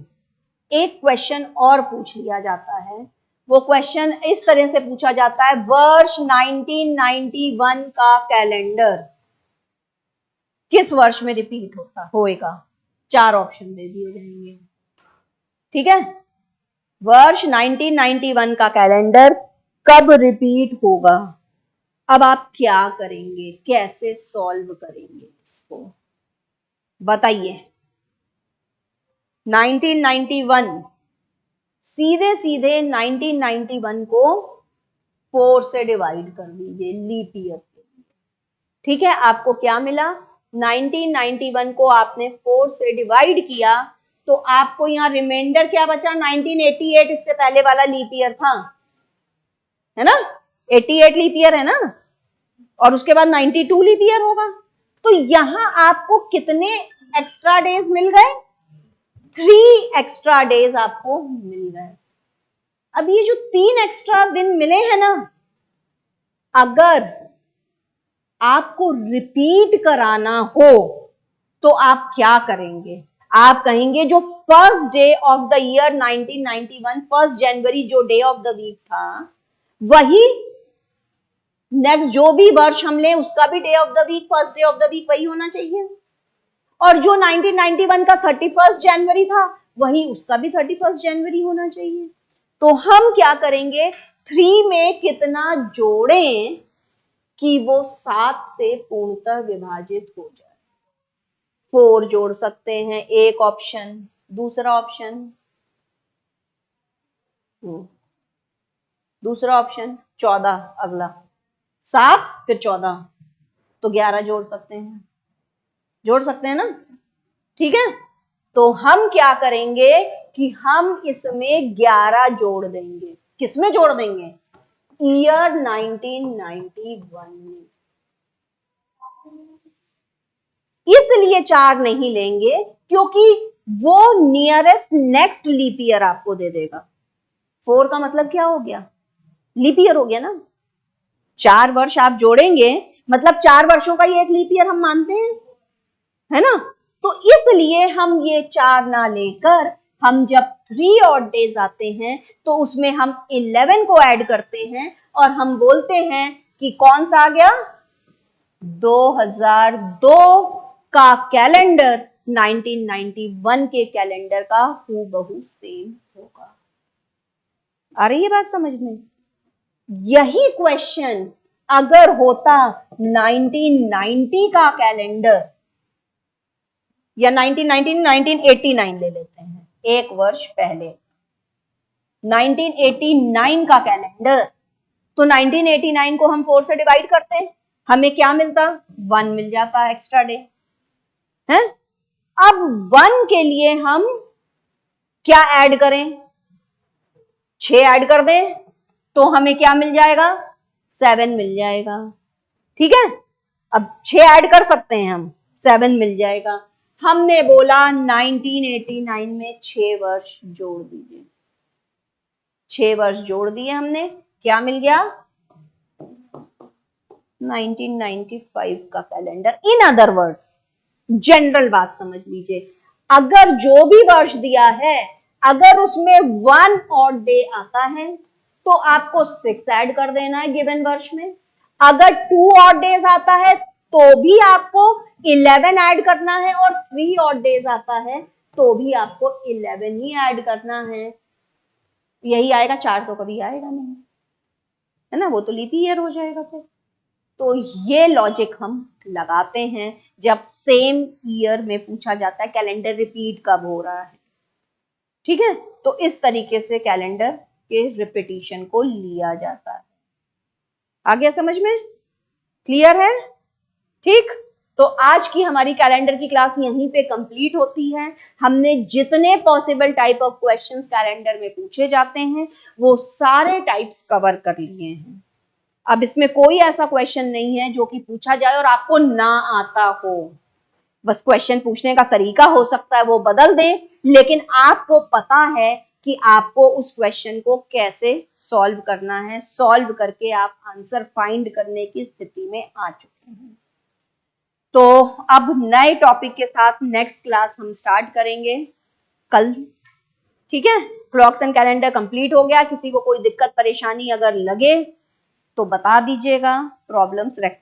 एक क्वेश्चन और पूछ लिया जाता है। वो क्वेश्चन इस तरह से पूछा जाता है, वर्ष 1991 का कैलेंडर किस वर्ष में रिपीट होएगा? 4 ऑप्शन दे दिए जाएंगे। ठीक है, वर्ष 1991 का कैलेंडर कब रिपीट होगा? अब आप क्या करेंगे, कैसे सॉल्व करेंगे इसको, बताइए। 1991, सीधे सीधे 1991 को 4 से डिवाइड कर दीजिए लीप ईयर के लिए। ठीक है, आपको क्या मिला? 1991 को आपने 4 से डिवाइड किया तो आपको यहां रिमाइंडर क्या बचा? 1988, इससे पहले वाला लीप ईयर था, है ना? 88 लीप ईयर है ना, और उसके बाद 92 लीप ईयर होगा। तो यहां आपको कितने एक्स्ट्रा डेज मिल गए? 3 एक्स्ट्रा डेज आपको मिल गए। अब ये जो 3 एक्स्ट्रा दिन मिले हैं ना, अगर आपको रिपीट कराना हो तो आप क्या करेंगे? आप कहेंगे जो first day of the year 1991, 1 जनवरी जो डे ऑफ द वीक था, वही नेक्स्ट जो भी वर्ष हम ले उसका भी day of the week, first day of the week वही होना चाहिए। और जो 1991 का 31 जनवरी था, वही उसका भी 31 जनवरी होना चाहिए। तो हम क्या करेंगे? 3 में कितना जोड़ें कि वो 7 से पूर्णतः विभाजित हो जाए? 4 जोड़ सकते हैं, एक ऑप्शन। दूसरा ऑप्शन, दूसरा ऑप्शन 14, अगला 7 फिर 14, तो 11 जोड़ सकते हैं, जोड़ सकते हैं ना? ठीक है, तो हम क्या करेंगे कि हम इसमें 11 जोड़ देंगे। किसमें जोड़ देंगे? ईयर 1991 में। इसलिए 4 नहीं लेंगे क्योंकि वो नियरेस्ट नेक्स्ट लीप ईयर आपको दे देगा। 4 का मतलब क्या हो गया? लीप ईयर हो गया ना। 4 वर्ष आप जोड़ेंगे मतलब 4 वर्षों का ये एक लीप ईयर हम मानते हैं, है ना? तो इसलिए हम ये 4 ना लेकर, हम जब 3 और डेज आते हैं तो उसमें हम 11 को ऐड करते हैं और हम बोलते हैं कि कौन सा आ गया? 2002 का कैलेंडर 1991 के कैलेंडर का हूबहू सेम होगा। आ रही है बात समझ में? यही क्वेश्चन अगर होता 1990 का कैलेंडर, या 1989 ले लेते हैं, एक वर्ष पहले 1989 का कैलेंडर, तो 1989 को हम 4 से डिवाइड करते हैं, हमें क्या मिलता? 1 मिल जाता एक्स्ट्रा डे है। अब 1 के लिए हम क्या ऐड करें? 6 ऐड कर दें तो हमें क्या मिल जाएगा? 7 मिल जाएगा। ठीक है, अब 6 ऐड कर सकते हैं हम, 7 मिल जाएगा। हमने बोला 1989 में 6 वर्ष जोड़ दीजिए। 6 वर्ष जोड़ दिए हमने, क्या मिल गया? 1995 का calendar. In other words general बात समझ लीजिए, अगर जो भी वर्ष दिया है अगर उसमें 1 ऑड डे आता है तो आपको 6 ऐड कर देना है गिवन वर्ष में। अगर 2 ऑड डेज आता है तो भी आपको 11 ऐड करना है, और 3 ऑड डेज आता है तो भी आपको 11 ही ऐड करना है। यही आएगा, 4 तो कभी आएगा नहीं, है ना, वो तो लीप ईयर हो जाएगा फिर। तो ये लॉजिक हम लगाते हैं जब सेम ईयर में पूछा जाता है कैलेंडर रिपीट कब हो रहा है। ठीक है, तो इस तरीके से कैलेंडर के रिपीटिशन को लिया जाता है। आ गया समझ में? क्लियर है? ठीक, तो आज की हमारी कैलेंडर की क्लास यहीं पे कंप्लीट होती है। हमने जितने possible type of questions calendar में पूछे जाते हैं वो सारे टाइप्स कवर कर लिए हैं। अब इसमें कोई ऐसा क्वेश्चन नहीं है जो कि पूछा जाए और आपको ना आता हो। बस क्वेश्चन पूछने का तरीका हो सकता है वो बदल दे, लेकिन आपको पता है कि आपको उस क्वेश्चन को कैसे सॉल्व करना है, सॉल्व करके आप आंसर फाइंड करने की स्थिति में आ चुके हैं। तो अब नए टॉपिक के साथ नेक्स्ट क्लास हम स्टार्ट करेंगे कल। ठीक है, क्लॉक्स एंड कैलेंडर कंप्लीट हो गया। किसी को कोई दिक्कत परेशानी अगर लगे तो बता दीजिएगा, प्रॉब्लम्स रेक्टिफाई